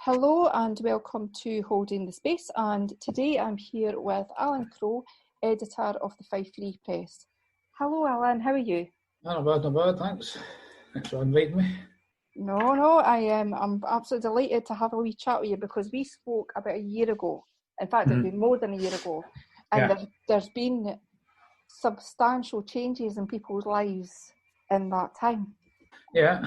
Hello and welcome to Holding the Space, and today I'm here with Allan Crow, editor of the Fife Free Press. Hello Allan, how are you? Not bad, thanks. Thanks for inviting me. No, I'm absolutely delighted to have a wee chat with you because we spoke about a year ago. In fact, it's been more than a year ago, and there's been substantial changes in people's lives in that time. Yeah,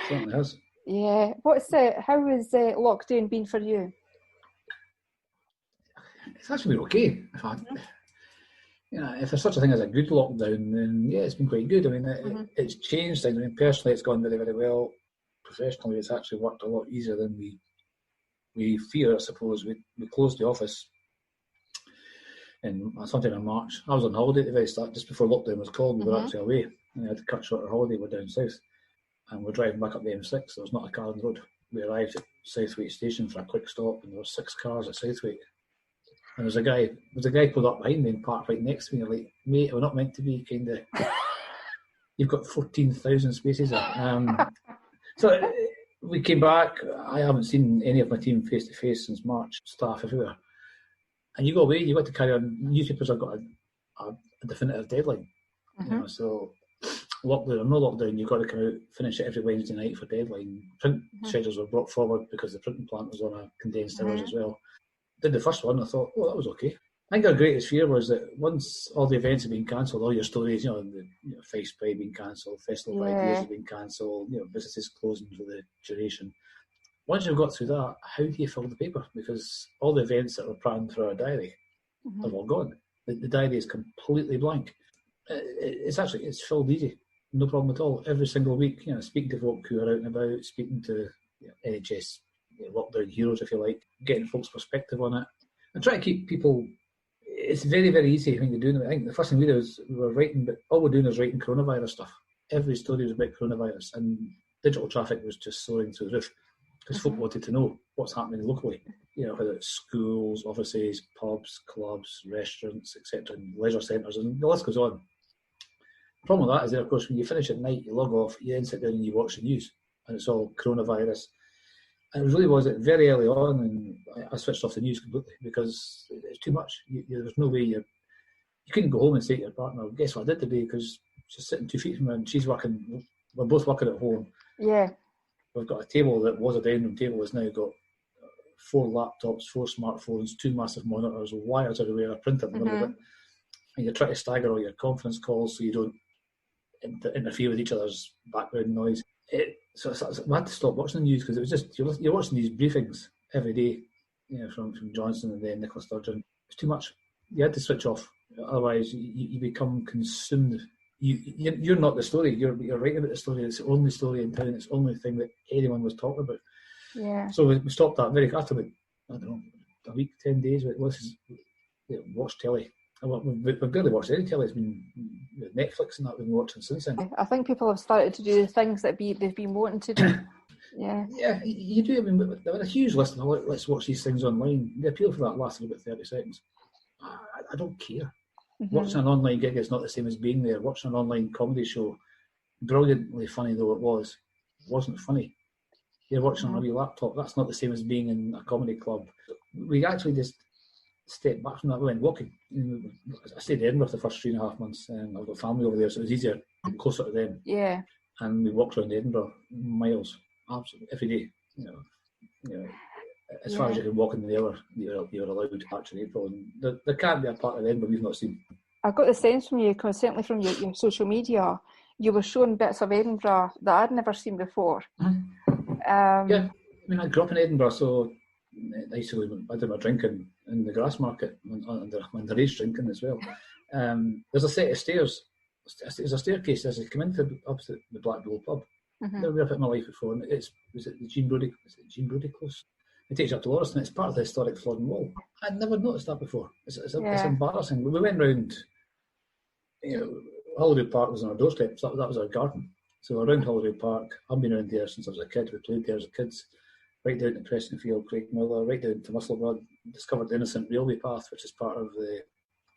certainly has. Yeah, how has lockdown been for you? It's actually been okay. In fact, if there's such a thing as a good lockdown, then yeah, it's been quite good. I mean, it's changed things. I mean, personally, it's gone very, very well. Professionally, it's actually worked a lot easier than we fear, I suppose. We closed the office sometime in March. I was on holiday at the very start, just before lockdown was called. We were actually away, and I had to cut short our holiday. We're down south, and we're driving back up the M6. There was not a car on the road. We arrived at Southwaite Station for a quick stop, and there were 6 cars at Southwaite. And there's a guy pulled up behind me and parked right next to me. Like, mate, we're not meant to be kind of. You've got 14,000 spaces. So we came back. I haven't seen any of my team face to face since March. Staff everywhere, and you go away. You've got to carry on. Newspapers have got a definitive deadline. So lockdown or no lockdown, you've got to come out, finish it every Wednesday night for deadline. Print schedules were brought forward because the printing plant was on a condensed hours as well. Did the first one, I thought, that was okay. I think our greatest fear was that once all the events had been cancelled, all your stories, the Face Pride being cancelled, Festival of Ideas had been cancelled, businesses closing for the duration. Once you've got through that, how do you fill the paper? Because all the events that were planned for our diary have all gone. The diary is completely blank. It's filled easy, no problem at all. Every single week, speaking to folk who are out and about, speaking to NHS lockdown heroes, if you like, getting folks' perspective on it, and try to keep people. It's very, very easy thing to do. I think the first thing we did was we were writing, but all we're doing is writing coronavirus stuff. Every story was about coronavirus, and digital traffic was just soaring through the roof because folk wanted to know what's happening locally. Whether it's schools, offices, pubs, clubs, restaurants, etc., and leisure centres, and the list goes on. The problem with that is that, of course, when you finish at night, you log off, you then sit down and you watch the news, and it's all coronavirus. And it really was very early on, and I switched off the news completely because it's too much. There's no way you couldn't go home and say to your partner, guess what I did today, because she's sitting 2 feet from her and she's working. We're both working at home. Yeah. We've got a table that was a dining room table, has now got 4 laptops, 4 smartphones, 2 massive monitors, wires everywhere, a printer in the middle of it. And you try to stagger all your conference calls so you don't interfere with each other's background noise. So I had to stop watching the news because it was just you're watching these briefings every day, from Johnson and then Nicola Sturgeon. It's too much. You had to switch off, otherwise you become consumed. You're not the story. You're writing about the story. It's the only story in town. It's the only thing that anyone was talking about. Yeah. So we stopped that very after about, I don't know, a week, 10 days. Watch telly. We've barely watched any telly. It's been Netflix and that we've been watching since then. I think people have started to do the things that they've been wanting to do. Yeah. Yeah, you do. I mean, there was a huge list of let's watch these things online. The appeal for that lasted about 30 seconds. I don't care. Watching an online gig is not the same as being there. Watching an online comedy show, brilliantly funny though it was, wasn't funny. You're watching on a wee laptop. That's not the same as being in a comedy club. We actually just stepped back from that. We went walking. I stayed in Edinburgh for the first 3.5 months, and I've got family over there, so it was easier, closer to them. Yeah. And we walked around Edinburgh miles, absolutely every day. As far as you can walk in the hour, you're allowed to March and April. And there can't be a part of Edinburgh we've not seen. I got the sense from you, because certainly from your social media, you were showing bits of Edinburgh that I'd never seen before. Yeah, I mean, I grew up in Edinburgh, so I used to do my drinking in the grass market, underage drinking as well. There's a set of stairs. There's a staircase as you come into opposite the Black Bull pub. Never been up in my life before, and was it the Jean Brodie Close? It takes you up to Lauriston. It's part of the historic Flodden Wall. I'd never noticed that before. It's embarrassing. We went round. Holyrood Park was on our doorstep. So that was our garden. So around Holyrood Park, I've been around there since I was a kid. We played there as kids. Right down to Prestonfield, Craigmillar, right down to Musselburgh. Discovered the Innocent Railway Path, which is part of the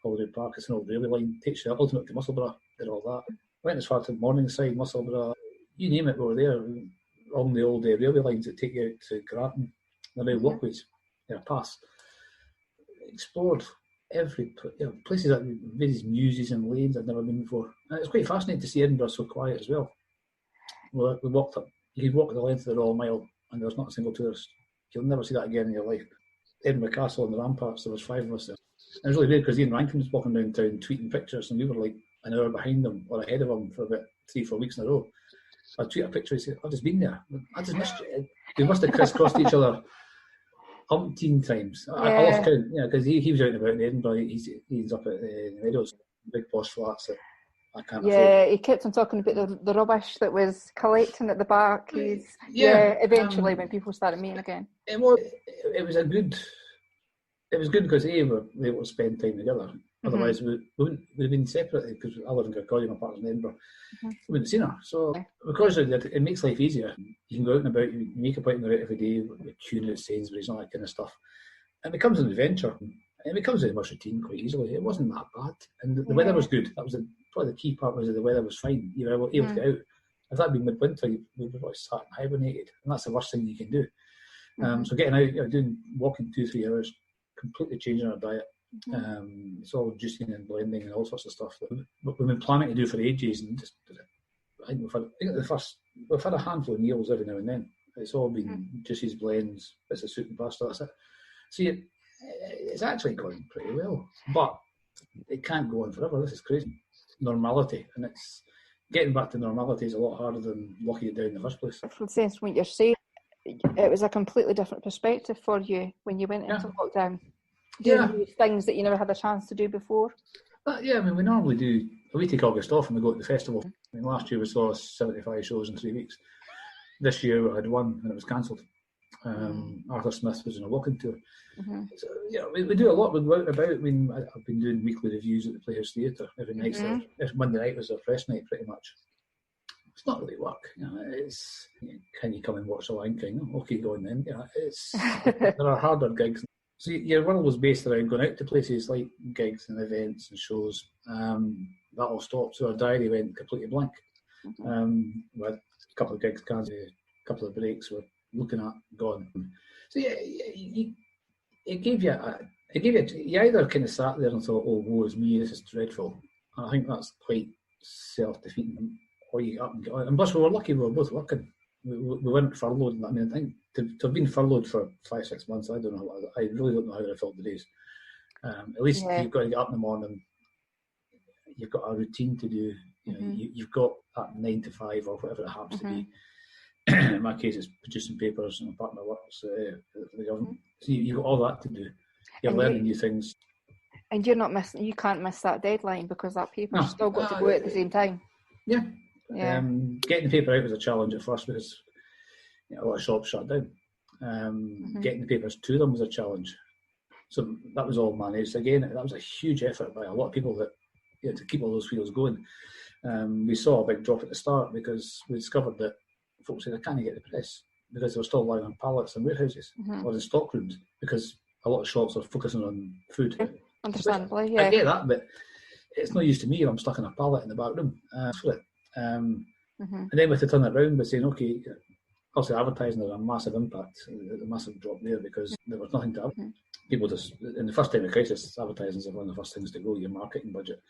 Holyrood Park. It's an old railway line. Takes you ultimately to Musselburgh. Did all that. Went as far to Morningside, Musselburgh. You name it, we were there. along the old railway lines that take you out to Grattan, the new walkways, paths. Explored every places like various muses and lanes I'd never been before. And it's quite fascinating to see Edinburgh so quiet as well. We walked up. You could walk the length of the Royal Mile, and there was not a single tourist. You'll never see that again in your life. Edinburgh Castle and the ramparts. There was 5 of us there. And it was really weird because Ian Rankin was walking down town tweeting pictures, and we were like an hour behind him or ahead of him for about 3-4 weeks in a row. I'd tweet a picture and say, "I've just been there. I just missed you." We must have crisscrossed each other umpteen times. I lost count, because he was out and about in Edinburgh. He's up at the Meadows, big posh flats that I can't afford. Yeah, he kept on talking about the rubbish that was collecting at the back. Eventually when people started meeting again. It was good because we were able to spend time together. Otherwise, we would have been separated because I live in Kirkcaldy, my partner's in Edinburgh. We wouldn't have seen her. So, because it makes life easier. You can go out and about, you make a point of it every day, with tune at Sainsbury's and all that kind of stuff. It becomes an adventure. It becomes very much routine quite easily. It wasn't that bad. And the weather was good. That was probably the key part, was that the weather was fine. You were able to get out. If that had been midwinter, we would have sat and hibernated. And that's the worst thing you can do. So getting out, walking 2-3 hours, completely changing our diet. It's all juicing and blending and all sorts of stuff that we've been planning to do for ages, and just I think we've had a handful of meals every now and then. It's all been juices, blends, bits of soup and pasta. That's it. See, it's actually going pretty well, but it can't go on forever. This is crazy. Normality, and it's getting back to normality is a lot harder than locking it down in the first place. For the sense of what you're saying, it was a completely different perspective for you when you went into lockdown. Doing these things that you never had a chance to do before. We normally do. We take August off and we go to the festival. Last year we saw 75 shows in 3 weeks. This year we had one and it was cancelled. Arthur Smith was on a walking tour. So, we do a lot. We go out and about. I've been doing weekly reviews at the Playhouse Theatre every night. So every Monday night was a press night, pretty much. It's not really work. It's can you come and watch the Lion King? Okay, go on then. There are harder gigs. So your world was based around going out to places like gigs and events and shows. That all stopped, so our diary went completely blank. We had a couple of gigs cancelled, a couple of breaks we're looking at gone. So it gave you you either kind of sat there and thought, "Oh, woe is me, this is dreadful." And I think that's quite self-defeating. Or you get up and get on. And plus, we were lucky; we were both working. We weren't furloughed. I mean, I think to have been furloughed for 5-6 months, I really don't know how I felt the days. At least you've got to get up in the morning. You've got a routine to do. You've got that 9 to 5 or whatever it happens to be. In my case, it's producing papers, and my partner works for the government. So you've got all that to do. You're learning new things. And you're not missing. You can't miss that deadline because that paper's still got to go at the same time. Yeah. Getting the paper out was a challenge at first because a lot of shops shut down. Getting the papers to them was a challenge. So that was all managed. Again, that was a huge effort by a lot of people that to keep all those wheels going. We saw a big drop at the start because we discovered that folks said, "I can't get the press," because they were still lying on pallets in warehouses or in stock rooms because a lot of shops are focusing on food. Understandably, I get that, but it's no use to me if I'm stuck in a pallet in the back room. For it. And then we had to turn it around by saying, okay, obviously advertising had a massive impact, a massive drop there because there was nothing to advertise. People just, in the first time of crisis, advertising is one of the first things to go, your marketing budget.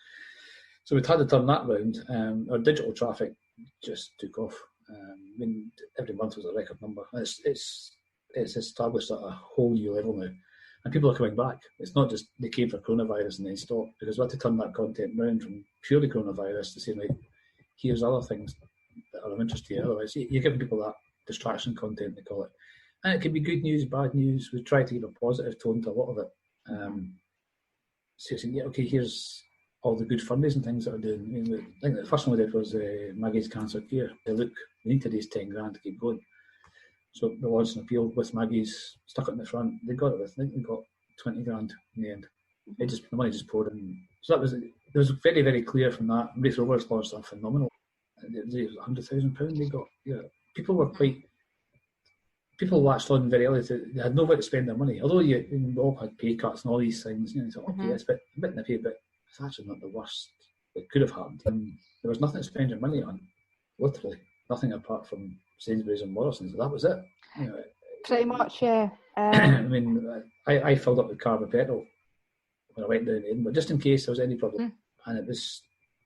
So we'd had to turn that round. Our digital traffic just took off. Every month was a record number. It's established at a whole new level now. And people are coming back. It's not just they came for coronavirus and then stopped, because we had to turn that content round from purely coronavirus to say, right, here's other things that are of interest to you. Otherwise, you're giving people that distraction content, they call it. And it can be good news, bad news. We try to give a positive tone to a lot of it. So saying, here's all the good fundraising things that are doing. I think the first one we did was Maggie's Cancer Care. Look, we need to raise 10 grand to keep going. So we launched an appeal with Maggie's, stuck it in the front. They got it with, I think they got 20 grand in the end. The money just poured in. So it was very, very clear from that. Race Rovers launched a phenomenal. It was £100,000 they got. Yeah, people latched on very early. They had nowhere to spend their money. Although we all had pay cuts and all these things, you thought, okay, it's a bit in the pay, but it's actually not the worst that could have happened. And there was nothing to spend your money on, literally nothing apart from Sainsbury's and Morrison's. That was it. Pretty much, yeah. I mean, I filled up the car with petrol when I went down to Edinburgh, just in case there was any problem. And it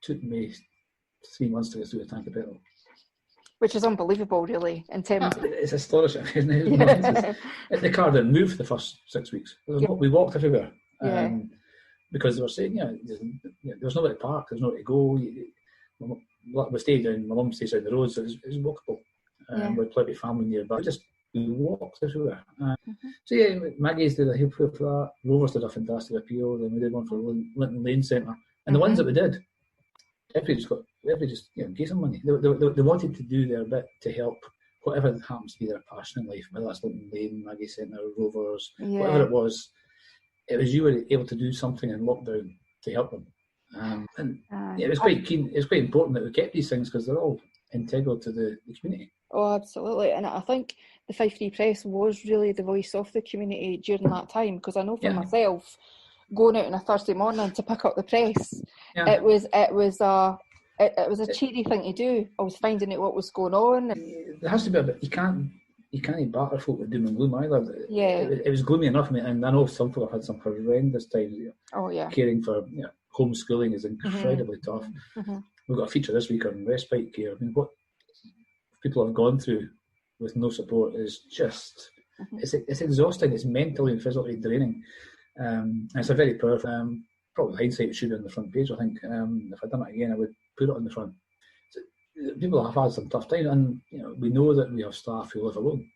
took me 3 months to get through a tank of petrol. Which is unbelievable, really, in terms of... It's astonishing, isn't it? The car didn't move for the first 6 weeks. We walked everywhere. Because they were saying, there's nowhere to park, there's nowhere to go. We stayed down, my mum stays down the road, so it was walkable. With plenty of family nearby. We walked everywhere. So Maggie's did a heel for that. Rovers did a fantastic appeal. Then we did one for Linton Lane Centre. And the ones that we did, everybody just gave some money. They wanted to do their bit to help whatever happens to be their passion in life, whether that's Linton Lane, Maggie Centre, Rovers, whatever it was. It was you were able to do something in lockdown to help them. It was quite keen. It was quite important that we kept these things because they're all integral to the community. Oh, absolutely. And I think the Fife Free Press was really the voice of the community during that time, because I know for myself, going out on a Thursday morning to pick up the press, it was a cheery thing to do. I was finding out what was going on. There has to be a bit. You can't batter folk with doom and gloom either. It was gloomy enough, and I know some folk have had some horrendous times. Caring for homeschooling is incredibly tough. We've got a feature this week on respite care. I mean, what people have gone through with no support is just it's exhausting. It's mentally and physically draining. It's a very powerful. Probably hindsight, it should be on the front page. I think if I'd done it again, I would put it on the front. So, people have had some tough time, and we know that we have staff who live alone.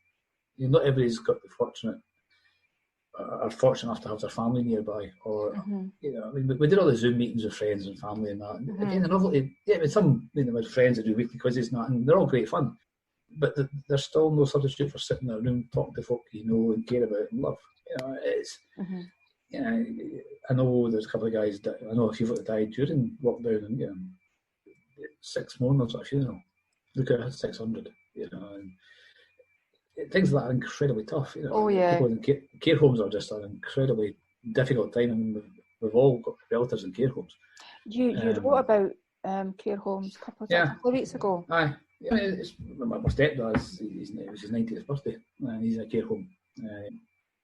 Not everybody's got the fortunate enough to have their family nearby, or I mean, we did all the Zoom meetings with friends and family and that. And again, the novelty, with some with friends that do weekly quizzes and that, and they're all great fun. But there's still no substitute for sitting in a room talking to folk you know and care about and love. It's. I know there's a couple of guys. I know a few that died during lockdown, and 6 mourners at a funeral. Look at 600. And things like that are incredibly tough. People in care homes are just an incredibly difficult time, and we've all got relatives in care homes. You wrote about care homes a couple of weeks ago. Aye. My stepdad's it was his 90th birthday, and he's in a care home.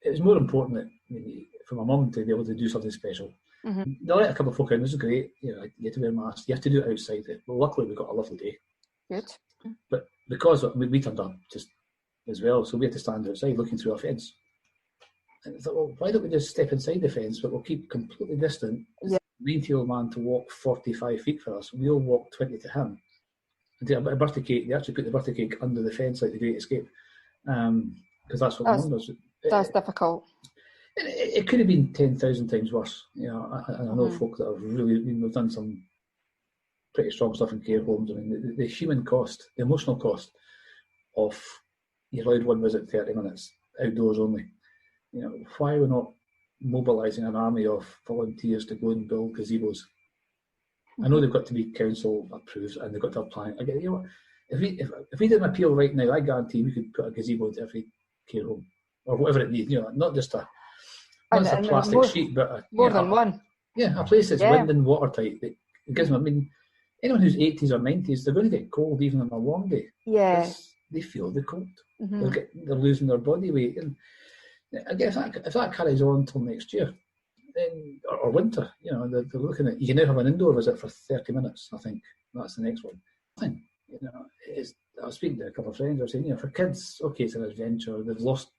It was more important that for my mum to be able to do something special. They let a couple of folk in. This is great. You have to wear masks. You have to do it outside. Well, luckily we got a lovely day. Good. But because we turned up just as well, so we had to stand outside looking through our fence. And I thought, well, why don't we just step inside the fence, but we'll keep completely distant. 90-year-old man to walk 45 feet for us. We'll walk 20 to him. And take a bit of birthday cake. They actually put the birthday cake under the fence like the Great Escape, because that's what mum does. That's difficult. It could have been 10,000 times worse. I know folk that have really. We've done some pretty strong stuff in care homes. I mean, the human cost, the emotional cost of you're allowed one visit 30 minutes outdoors only. Why are we not mobilising an army of volunteers to go and build gazebos? I know they've got to be council approved and they've got to have planning. If we did an appeal right now, I guarantee we could put a gazebo into every care home or whatever it needs. Not just a plastic sheet, but more than one. Yeah, a place that's wind and watertight. It gives them. I mean, anyone who's 80s or 90s, they're going to get cold even on a warm day. Yeah, they feel the cold. They're losing their body weight, and again, if that carries on until next year, then or winter, they're looking at. You can now have an indoor visit for 30 minutes. I think that's the next one. I was speaking to a couple of friends. I was saying, for kids, okay, it's an adventure. They've lost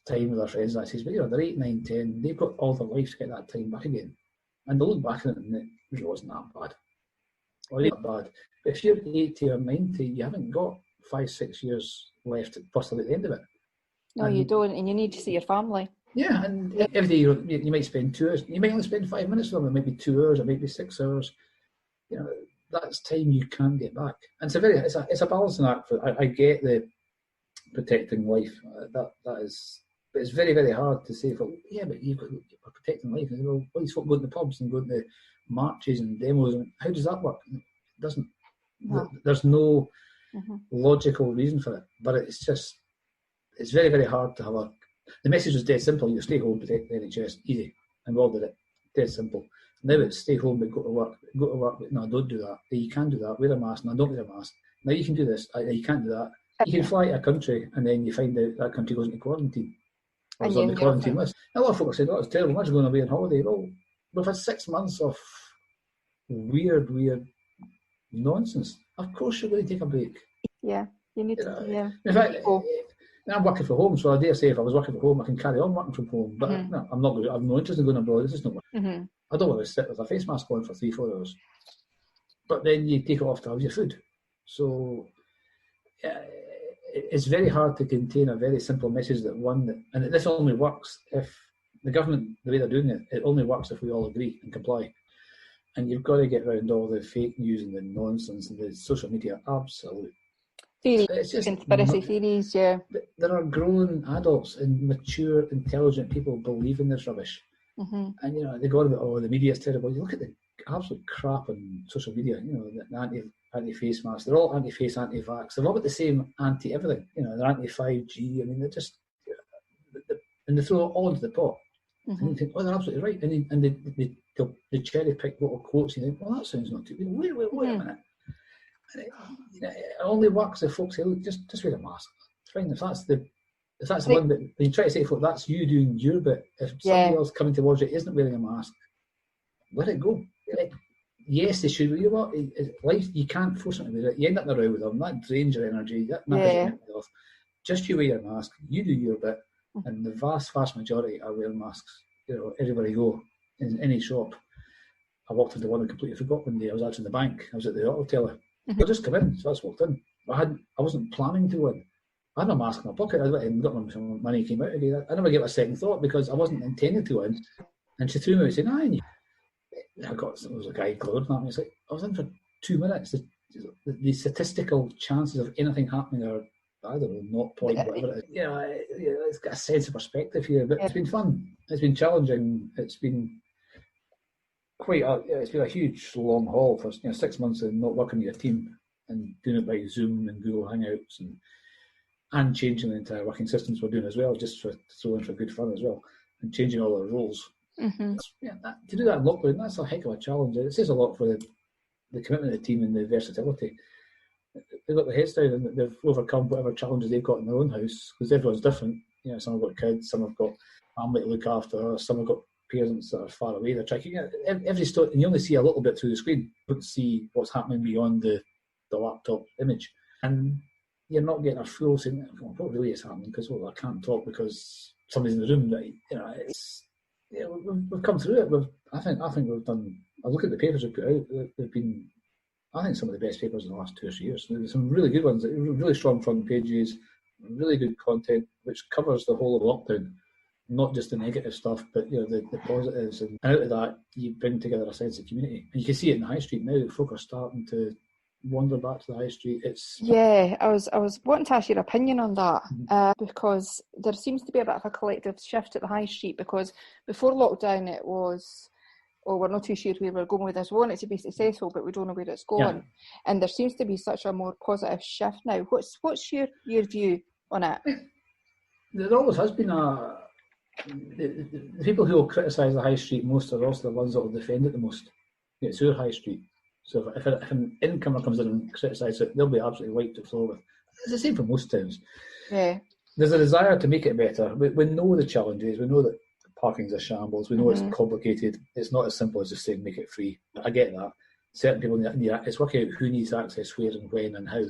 time with their friends. And I says, but they're 8, 9, 10. They've got all their life to get that time back again. And they look back at it and it really wasn't that bad. Or not bad. But if you're 80 or 90, you haven't got 5, 6 years left, possibly at the end of it. No, you don't, and you need to see your family. Yeah, and every day you might spend 2 hours. You might only spend 5 minutes with them. It might be 2 hours. It might be 6 hours. That's time you can't get back. And it's a balancing act. I get the protecting life. That is, but it's very, very hard to say. But you're protecting life. And well, these folk going to the pubs and going to marches and demos. And how does that work? It doesn't. No. There's no logical reason for it. But it's very, very hard to have a. The message was dead simple. You stay home, protect the NHS, easy, and we all did it. Dead simple. Now it's stay home but go to work. Go to work, but no, don't do that. You can do that. Wear a mask. No, don't wear a mask. now you can do this, you can't do that. You can fly to a country and then you find out that country goes into quarantine. Or is on the quarantine list. A lot of folk said, it's terrible, imagine going away on holiday. Well, we've had 6 months of weird nonsense. Of course you're going to take a break. Yeah, you need to, yeah. In fact, I'm working from home, so I dare say if I was working from home, I can carry on working from home. But no, I'm not going. I have no interest in going abroad. This is not. I don't want to sit with a face mask on for 3-4 hours. But then you take it off to have your food. So it's very hard to contain a very simple message and this only works if the government, the way they're doing it, it only works if we all agree and comply. And you've got to get around all the fake news and the nonsense and the social media absolute theories, it's just conspiracy theories. Yeah, there are grown adults and mature, intelligent people believing this rubbish, and they go on about the media is terrible. You look at the absolute crap on social media. The anti-face masks. They're all anti-face, anti-vax. They're all about the same anti-everything. They're anti-5G. I mean, they're just and they throw it all into the pot. And you think, they're absolutely right. And they cherry pick little quotes. And you think, well, that sounds not too good. Wait a minute. It only works if folks say, look, just wear a mask. It's fine. If that's the one that when you try to say, folks, that's you doing your bit. If somebody else coming towards you isn't wearing a mask, let it go. Yes, they should. You know what? Life, you can't force them to wear it. You end up in a row with them. That drains your energy. That matters your mental health. Just you wear your mask. You do your bit. And the vast majority are wearing masks. Everybody go in any shop. I walked into one and completely forgot one day. I was actually in the bank. I was at the auto teller. I just come in, so I just walked in. I wasn't planning to win. I had a mask in my pocket. I got my money came out again. I never gave it a second thought because I wasn't intending to win. And she threw me and said, there was a guy glowing at me. It's like, I was in for 2 minutes. The statistical chances of anything happening are, I don't know, 0 point, whatever it is. It's got a sense of perspective here, but it's been fun. It's been challenging. It's been it's been a huge long haul for 6 months of not working with your team and doing it by Zoom and Google Hangouts and changing the entire working systems we're doing as well, just to throw in for good fun as well, and changing all our roles. To do that in lockdown, that's a heck of a challenge. It says a lot for the commitment of the team and the versatility. They've got their heads down and they've overcome whatever challenges they've got in their own house, because everyone's different. Some have got kids, some have got family to look after, some have got parents that are far away. They're tracking every story, and you only see a little bit through the screen. You don't see what's happening beyond the laptop image, and you're not getting a full saying, what really is happening? Because I can't talk because somebody's in the room. We've come through it. I think we've done. I look at the papers we've put out. They've been, I think, some of the best papers in the last 2 or 3 years. There's some really good ones. Really strong front pages. Really good content which covers the whole of lockdown. Not just the negative stuff, but the positives, and out of that you bring together a sense of community. And you can see it in the high street now. Folk are starting to wander back to the high street. I was wanting to ask your opinion on that, because there seems to be a bit of a collective shift at the high street. Because before lockdown it was, we're not too sure where we're going with this. We want it to be successful, but we don't know where it's going. And there seems to be such a more positive shift now. What's your view on it? There always has been the people who will criticise the high street most are also the ones that will defend it the most. It's our high street. So if an incomer comes in and criticises it, they'll be absolutely wiped to the floor with. It's the same for most towns. Yeah. There's a desire to make it better. We know the challenges. We know that parking's a shambles. We know it's complicated. It's not as simple as just saying make it free. I get that. Certain people need it's working out who needs access, where and when and how.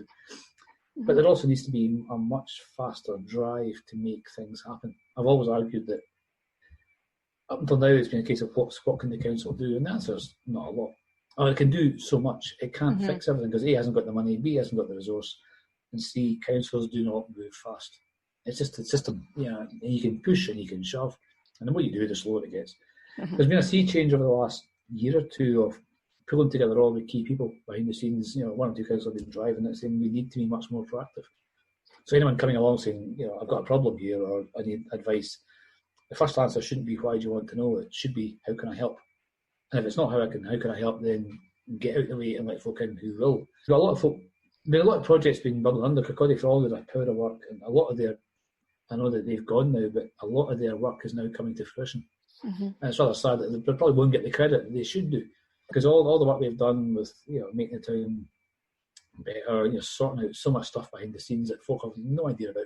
But there also needs to be a much faster drive to make things happen. I've always argued that up until now it's been a case of what can the council do? And the answer is not a lot. It can do so much. It can't fix everything because A, hasn't got the money, B, hasn't got the resource, and C, councils do not move fast. It's just a system. You can push and you can shove. And the more you do, the slower it gets. There's been a sea change over the last year or two of pulling together all the key people behind the scenes. 1 or 2 councils have been driving it, saying we need to be much more proactive. So anyone coming along saying, I've got a problem here or I need advice, the first answer shouldn't be why do you want to know? It should be how can I help? And if it's not how can I help, then get out of the way and let folk in who will. There are a lot of folk, a lot of projects being bundled under Kirkcaldy for all of their power of work, and a lot of their, I know that they've gone now, but a lot of their work is now coming to fruition. And it's rather sad that they probably won't get the credit that they should do, because all the work they've done with making the town better, sorting out so much stuff behind the scenes that folk have no idea about.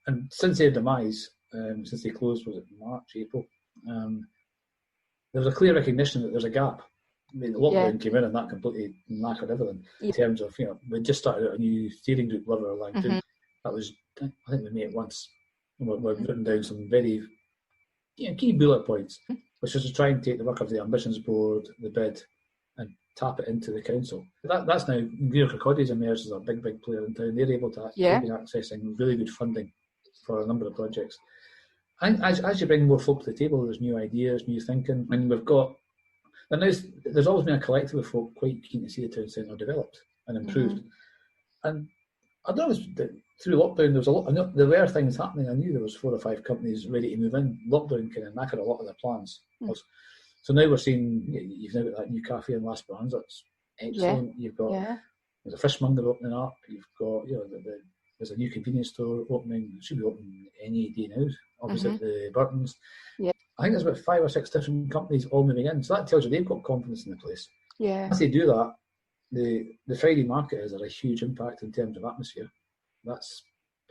And since their demise, since they closed, was it March, April, there was a clear recognition that there's a gap. I mean, the lockdown came in and that completely knackered everything in terms of, we just started out a new steering group, Liver Lang Toun. That was, I think we met once. And we've written down some very key bullet points, which is to try and take the work of the Ambitions Board, the bid, and tap it into the council. That's now, Greer Kirkcaldy's emerged as a big player in town. They're able to be accessing really good funding for a number of projects. And as you bring more folk to the table, there's new ideas, new thinking, and we've got. And there's always been a collective of folk quite keen to see the town centre developed and improved. And I don't know, through lockdown, there was a lot. I know there were things happening. I knew there was 4 or 5 companies ready to move in. Lockdown kind of knackered a lot of their plans. So now we're seeing, you've now got that new cafe in Las Brands. That's excellent. You've got there's a fishmonger opening up. You've got there's a new convenience store opening. It should be open any day now. Opposite the Burtons. I think there's about 5 or 6 different companies all moving in. So that tells you they've got confidence in the place. As they do that, the Friday market has had a huge impact in terms of atmosphere.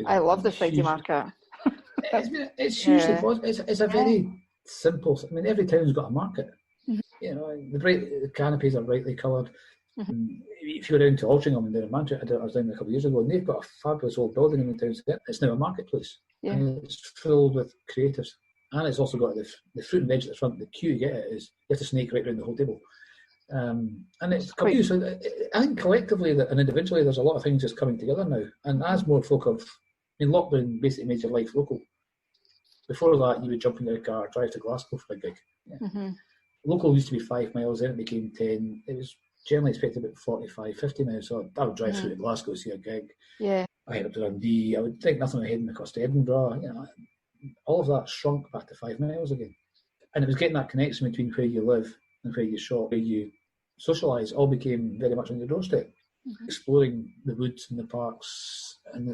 I love the Friday market. It's hugely positive. It's a very simple. I mean, every town's got a market. The canopies are brightly coloured. If you go down to Altrincham and down in Manchester, I was down there a couple of years ago, and they've got a fabulous old building in the town. It's now a marketplace. And it's filled with creatives. And it's also got the fruit and veg at the front. The queue you get it is you have to snake right around the whole table. And it's quite. So I think collectively and individually, there's a lot of things just coming together now. And as more folk lockdown basically made your life local. Before that, you would jump in your car, drive to Glasgow for a gig. Local used to be 5 miles, then it became 10. It was generally expected about 45, 50 miles. So I would drive through to Glasgow to see a gig. I head up to Dundee. I would think nothing of heading across to Edinburgh. All of that shrunk back to 5 miles again. And it was getting that connection between where you live and where you shop, where you socialise, all became very much on your doorstep. Exploring the woods and the parks, and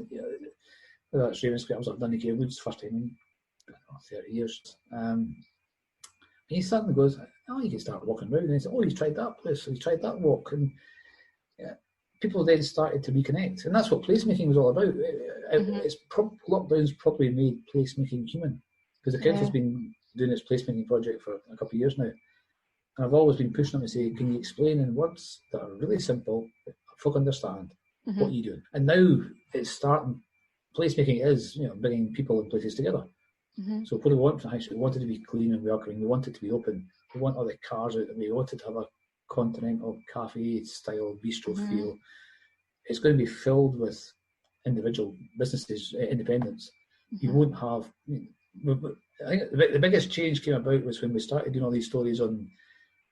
that's Ravenscraig. I was at Dundee Woods first time in 30 years. And he suddenly goes, you can start walking around. And he said, he's tried that place, he's tried that walk. And people then started to reconnect. And that's what placemaking was all about. Lockdown's probably made placemaking human, because the council's been doing its placemaking project for a couple of years now. And I've always been pushing them to say, can you explain in words that are really simple, that folk understand, what you do? And now it's starting, placemaking is, bringing people and places together. So what do we want from High Street? We want it to be clean and welcoming. We want it to be open. We want all the cars out the way. We want it to have a continental cafe style bistro feel. It's going to be filled with individual businesses, independents. You won't have. I think the biggest change came about was when we started doing all these stories on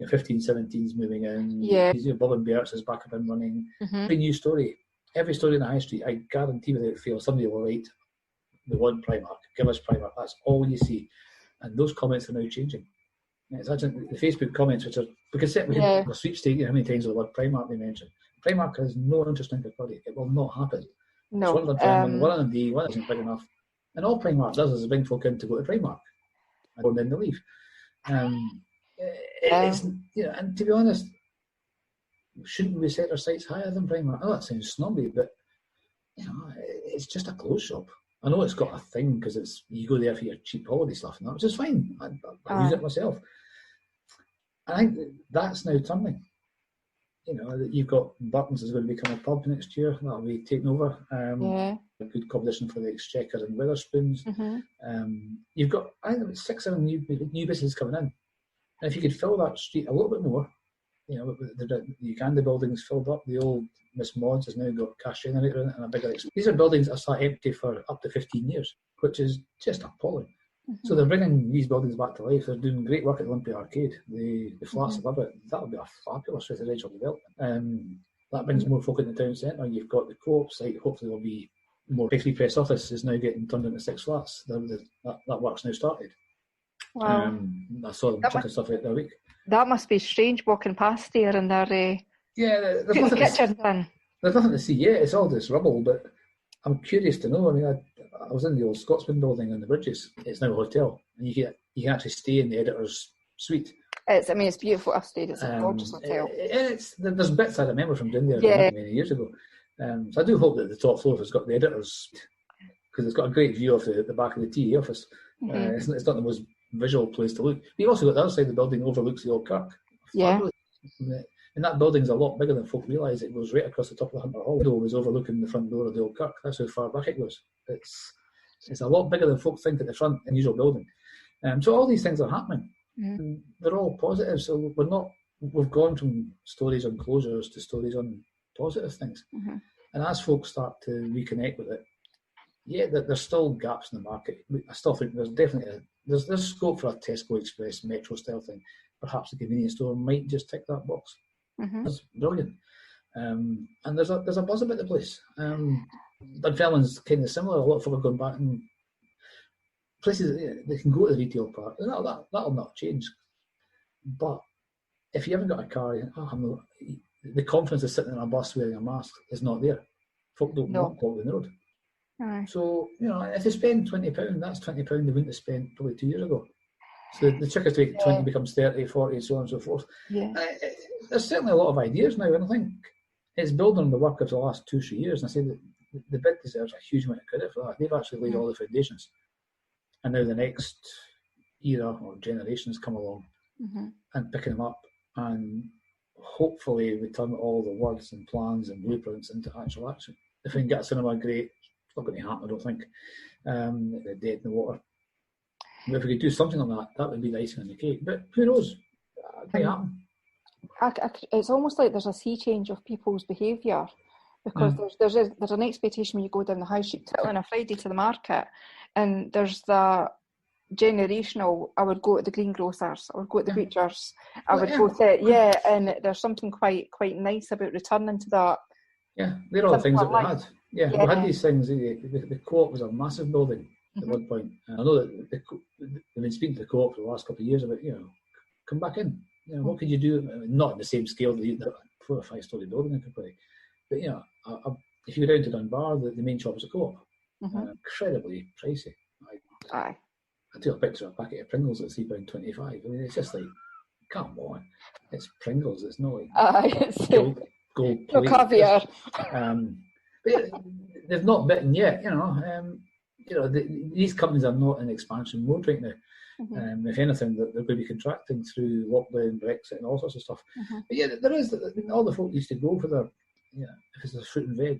15-17s moving in. Bob and Bert's is back up and running. Every new story, every story in the High Street, I guarantee without fail, somebody will write the one Primark, give us Primark. That's all you see, and those comments are now changing. It's actually the Facebook comments, which are because we're sweepstake. How many times the word Primark they mention? Primark has no interest in Kirkcaldy. It will not happen. No. It's one of them, one on D, one isn't big enough, and all Primark does is bring folk in to go to Primark, and then they leave. It's and to be honest, shouldn't we set our sights higher than Primark? I know that sounds snobby, but it's just a clothes shop. I know it's got a thing because you go there for your cheap holiday stuff and that, which is fine. I use it myself. I think that's now turning. You've got Burton's is going to become a pub next year. That'll be taken over. A good competition for the Exchequer and Wetherspoons. You've got, I think, 6-7 new businesses coming in. And if you could fill that street a little bit more, the Uganda building's filled up. The old Miss Maud's has now got a cash generator in it and a bigger. These are buildings that are sat empty for up to 15 years, which is just appalling. So they're bringing these buildings back to life. They're doing great work at the Olympia Arcade. The flats above it, that would be a fabulous residential development. That brings more folk in the town centre. You've got the co-op site. Hopefully there'll be more. Paisley Press Office is now getting turned into 6 flats. That work's now started. Wow. I saw them chucking stuff out the other week. That must be strange walking past there and they're there's nothing to see yet. It's all this rubble, but I'm curious to know. I mean, I was in the old Scotsman building on the Bridges. It's now a hotel, and you can actually stay in the editor's suite. It's beautiful. I've stayed. It's a gorgeous hotel. There's bits I remember from doing there many years ago. So I do hope that the top floor has got the editors, because it's got a great view of the back of the TE office. It's not the most visual place to look. But you've also got the other side of the building that overlooks the old kirk. Yeah. And that building's a lot bigger than folk realise. It goes right across the top of the Hunter Hall. The window was overlooking the front door of the old kirk. That's how far back it goes. It's a lot bigger than folk think at the front, unusual building. So all these things are happening. And they're all positive. So we've gone from stories on closures to stories on positive things. And as folks start to reconnect with it, there's still gaps in the market. I still think there's definitely there's scope for a Tesco Express Metro style thing. Perhaps the convenience store might just tick that box. That's brilliant. And there's a buzz about the place. Dunfermline's kind of similar. A lot of folk are going back, and places they can go to the retail park. That'll not change. But if you haven't got a car, the confidence of sitting in a bus wearing a mask is not there. Folk don't walk in the road. So, if they spend £20, that's £20 they wouldn't have spent probably 2 years ago. So the checkers to 20 becomes 30, 40, so on and so forth. There's certainly a lot of ideas now, and I think it's building on the work of the last 2-3 years. And I say that the bid deserves a huge amount of credit for that. They've actually laid all the foundations. And now the next era or generations come along and picking them up, and hopefully we turn all the words and plans and blueprints into actual action. If we can get a cinema, great. It's not going to happen, I don't think. They're dead in the water. But if we could do something like that, that would be the icing on the cake. But who knows? It might happen. It's almost like there's a sea change of people's behaviour, because there's an expectation when you go down the high street on a Friday to the market, and there's the generational, I would go to the greengrocers, I would go to the butchers, I would go to, and there's something quite nice about returning to that. Yeah, they're all the things that we had. Yeah, we had these things. The co-op was a massive building at one point. And I know that they've been speaking to the co-op for the last couple of years about, come back in. What could you do? Not at the same scale, the 4 or 5 story building, everybody. But, if you go down to Dunbar, the main shop is a co-op. Incredibly pricey. I took a picture of a packet of Pringles at £3.25. I mean, it's just like, come on. It's Pringles. It's not like gold plate. No caviar. But they've not bitten yet, these companies are not in expansion mode right now. If anything, they're going to be contracting through lockdown, Brexit, and all sorts of stuff. But there is all the folk used to go for their, if it's a fruit and veg.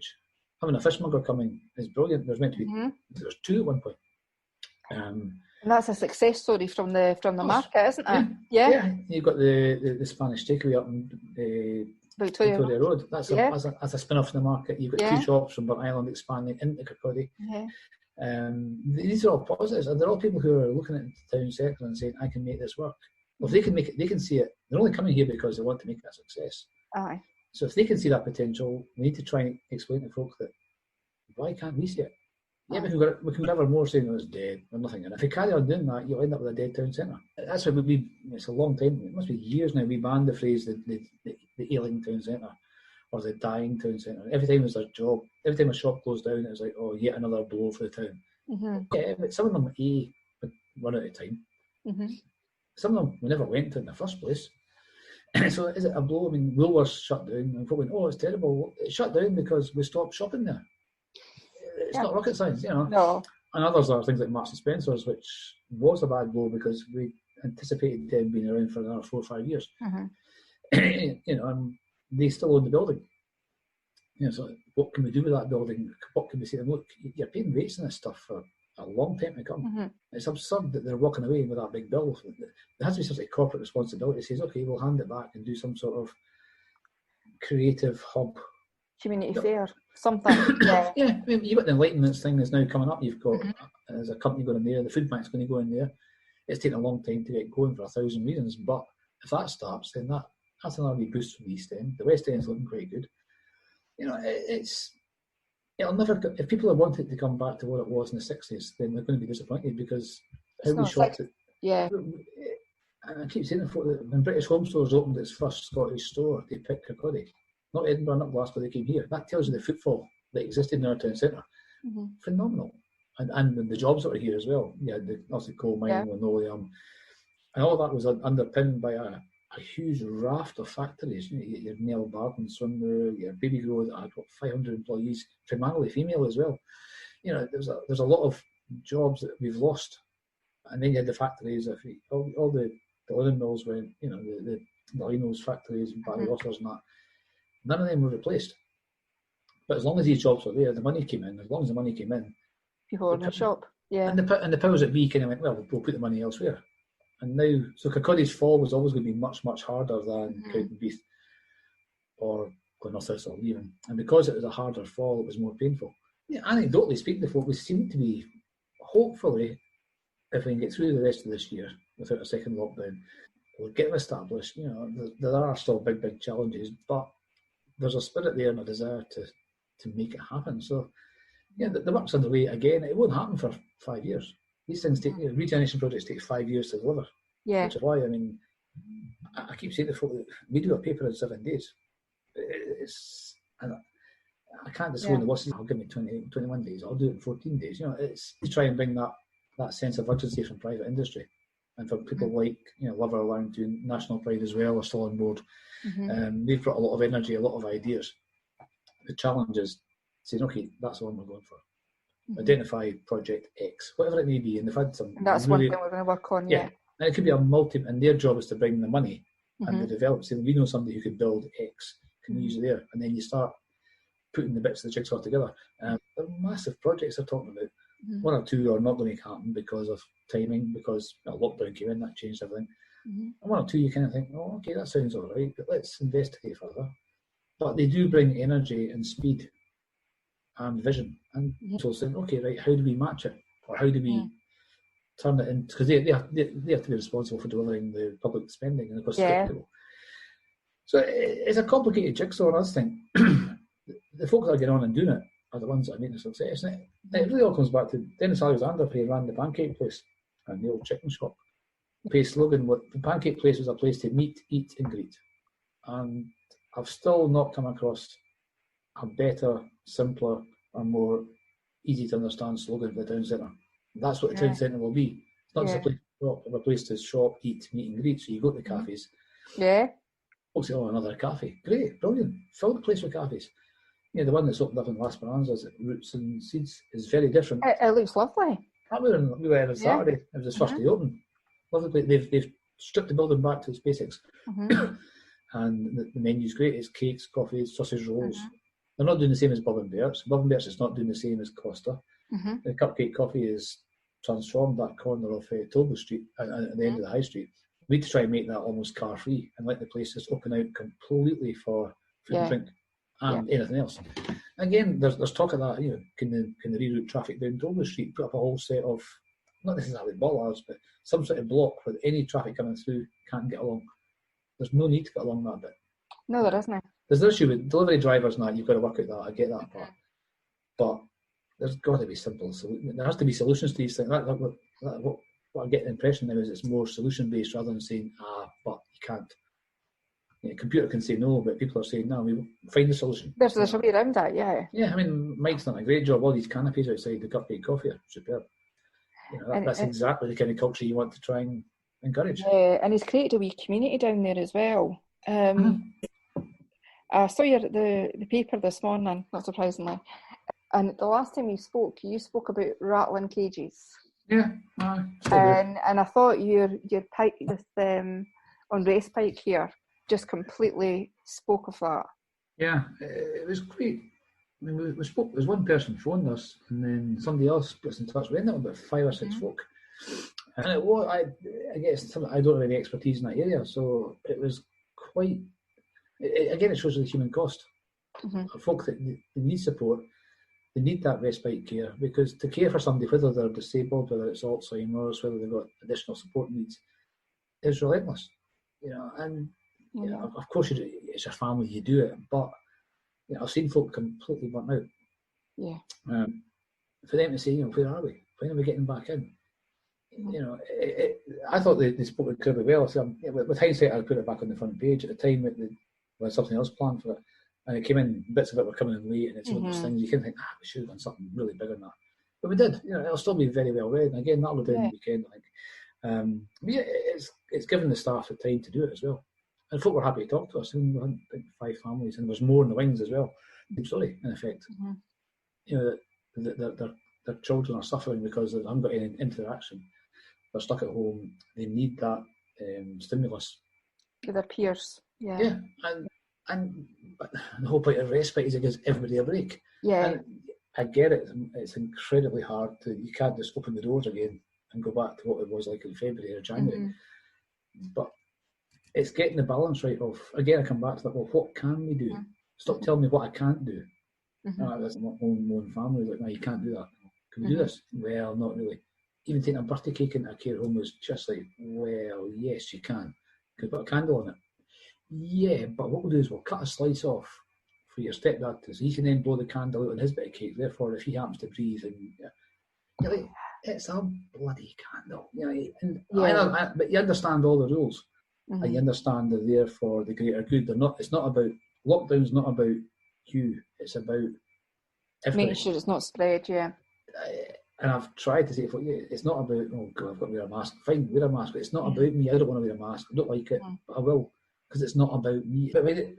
Having a fishmonger coming is brilliant. There's meant to be there's 2 at one point. And that's a success story from the market, isn't it? Yeah. You've got the Spanish takeaway up in Victoria Road. That's a spin-off in the market. You've got 2 shops from Burnt Island expanding into Kirkcaldy. These are all positives, and they're all people who are looking at the town centre and saying, I can make this work. Well, if they can make it, they can see it. They're only coming here because they want to make it a success. So if they can see that potential, we need to try and explain to folk that, why can't we see it? We can never more saying it's dead or nothing. And if we carry on doing that, you'll end up with a dead town centre. That's why it's a long time, it must be years now, we banned the phrase the ailing town centre or the dying town centre. Every time it was their job, every time a shop closed down, it was like, oh, yet another blow for the town. Yeah, but some of them, would run out of time. Some of them we never went to in the first place. So is it a blow? I mean, Woolworths shut down, and folk went, oh, it's terrible. It shut down because we stopped shopping there. It's not rocket science, No. And others are things like Marks and Spencer's, which was a bad blow because we anticipated them being around for another 4 or 5 years. And they still own the building. So what can we do with that building? What can we say? Look, you're paying rates on this stuff for a long time to come. It's absurd that they're walking away with that big bill. There has to be some sort of corporate responsibility that says, okay, we'll hand it back and do some sort of creative hub. Community fair, something. I mean, you've got the Enlightenments thing that's now coming up. You've got there's a company going in there. The Food Bank's going to go in there. It's taken a long time to get going for 1,000 reasons. But if that starts, then that's another wee boost from the East End. The West End's looking quite good. It'll never. If people are wanting to come back to what it was in the 60s, then they're going to be disappointed because how we shopped it. And I keep saying that when British Home Stores opened its first Scottish store, they picked Kirkcaldy. Not Edinburgh, not Glasgow, they came here. That tells you the footfall that existed in our town centre. Phenomenal. And the jobs that were here as well. Yeah, the coal mining, linoleum, And all that was underpinned by a huge raft of factories. You get your Nell Barton, Swinburne, your Baby Grow that had 500 employees, primarily female as well. There's a lot of jobs that we've lost. And then you had the factories, all the linen mills went, the Linos factories and Barry Rossers and that. None of them were replaced. But as long as these jobs were there, the money came in. As long as the money came in, people were in the shop. Yeah. And the powers that be kind of went, well, we'll put the money elsewhere. And now, so Kirkcaldy's fall was always going to be much, much harder than Cowdenbeath or Glenorthus or Leaving. And because it was a harder fall, it was more painful. Yeah, anecdotally speaking, we seem to be, hopefully, if we can get through the rest of this year without a second lockdown, we'll get them established. There are still big, big challenges, but there's a spirit there and a desire to make it happen. So, yeah, the work's underway again. It won't happen for 5 years. These things take, regeneration projects take 5 years to deliver. Yeah. Which is why, I keep saying to folk that we do a paper in 7 days. I can't disclose the what's I'll give me 21 days. I'll do it in 14 days. It's to try and bring that sense of urgency from private industry. And for people like, Lover, Lang Toun, National Pride as well are still on board. They've brought a lot of energy, a lot of ideas. The challenge is saying, okay, that's the one we're going for. Identify project X, whatever it may be, and they've had some. And that's really, one thing we're going to work on. Yeah, and it could be a and their job is to bring the money and the develop. Saying, we know somebody who could build X, can we use it there? And then you start putting the bits of the jigsaw together. They're massive projects they're talking about. One or two are not going to happen because of timing, because lockdown came in, that changed everything. And one or two you kind of think, oh, okay, that sounds all right, but let's investigate further. But they do bring energy and speed and vision, and so saying, okay, right, how do we match it, or how do we turn it in? Because they have to be responsible for delivering the public spending, and of course, so it's a complicated jigsaw. And I just think the folk that are getting on and doing it are the ones that are making success. And it really all comes back to Dennis Alexander, who ran the pancake place and the old chicken shop. The slogan, the pancake place was a place to meet, eat, and greet. And I've still not come across a better, simpler, and more easy to understand slogan for the town centre. That's what the town centre will be. It's not just a place to shop, but a place to shop, eat, meet and greet. So you go to the cafes. Yeah. Folks say, oh, another cafe. Great, brilliant. Fill the place with cafes. The one that's opened up in Las Esperanzas at Roots and Seeds is very different. It looks lovely. We were on Saturday. It was his first day open. Lovely. They've stripped the building back to its basics. And the menu's great. It's cakes, coffees, sausage rolls. They're not doing the same as Bob and Bert's. Bob and Bert's is not doing the same as Costa. The Cupcake Coffee is transformed that corner of Tollbooth Street at the end of the High Street. We need to try and make that almost car-free and let the place just open out completely for food and drink and anything else. Again, there's talk of that. Can they reroute traffic down Tollbooth Street? Put up a whole set of, not necessarily bollards, but some sort of block where any traffic coming through can't get along. There's no need to get along that bit. No, there isn't. There's an issue with delivery drivers now. You've got to work out that. I get that part, but there's got to be simple. So there has to be solutions to these things. What I get the impression now is it's more solution based rather than saying but you can't. A computer can say no, but people are saying no. We find the solution. There's a way around that, yeah. Yeah, Mike's done a great job. All these canopies outside the Cupcake Coffee are superb. That's exactly the kind of culture you want to try and encourage. Yeah, and he's created a wee community down there as well. I saw you at the paper this morning, not surprisingly, and the last time you spoke about rattling cages. Yeah, and I thought your pike with on Race Pike here just completely spoke of that. Yeah, it was great. We spoke. There's one person phoned us, and then somebody else put us in touch. We ended up with about 5 or 6 folk. And I guess I don't have any expertise in that area, so it was quite. Again, it shows the human cost. Folk that they need support, they need that respite care, because to care for somebody, whether they're disabled, whether it's Alzheimer's, whether they've got additional support needs, is relentless. And of course it's your family, you do it, but I've seen folk completely burnt out. Yeah. For them to say, where are we? When are we getting back in? I thought they spoke incredibly well. So with hindsight, I put it back on the front page. At the time, we had something else planned for it, and it came in. Bits of it were coming in late, and it's one of those things you can think, we should have done something really bigger than that. But we did. It'll still be very well read. And again, that'll be down the weekend, I think. It's given the staff the time to do it as well. And folk were happy to talk to us. And we had like 5 families, and there's more in the wings as well. Sorry, in effect. Their children are suffering because they haven't got any interaction. They're stuck at home. They need that stimulus. With their peers. Yeah. Yeah, and but the whole point of respite is it gives everybody a break. Yeah. And I get it. It's incredibly hard you can't just open the doors again and go back to what it was like in February or January. But it's getting the balance right of, again, I come back to that, well, what can we do? Stop telling me what I can't do. That's my own family. Like, no, you can't do that. Can we do this? Well, not really. Even taking a birthday cake into a care home was just like, well, yes, you can. Can you put a candle on it? Yeah, but what we'll do is we'll cut a slice off for your stepdad, so he can then blow the candle out on his bit of cake. Therefore, if he happens to breathe, and you're like, it's a bloody candle. But you understand all the rules, and you understand they're there for the greater good. It's not about lockdown's not about you. It's about everybody. Making sure it's not spread. Yeah. And I've tried to say, it's not about, oh God, I've got to wear a mask. Fine, wear a mask, but it's not about me. I don't want to wear a mask. I don't like it, but I will, because it's not about me. But it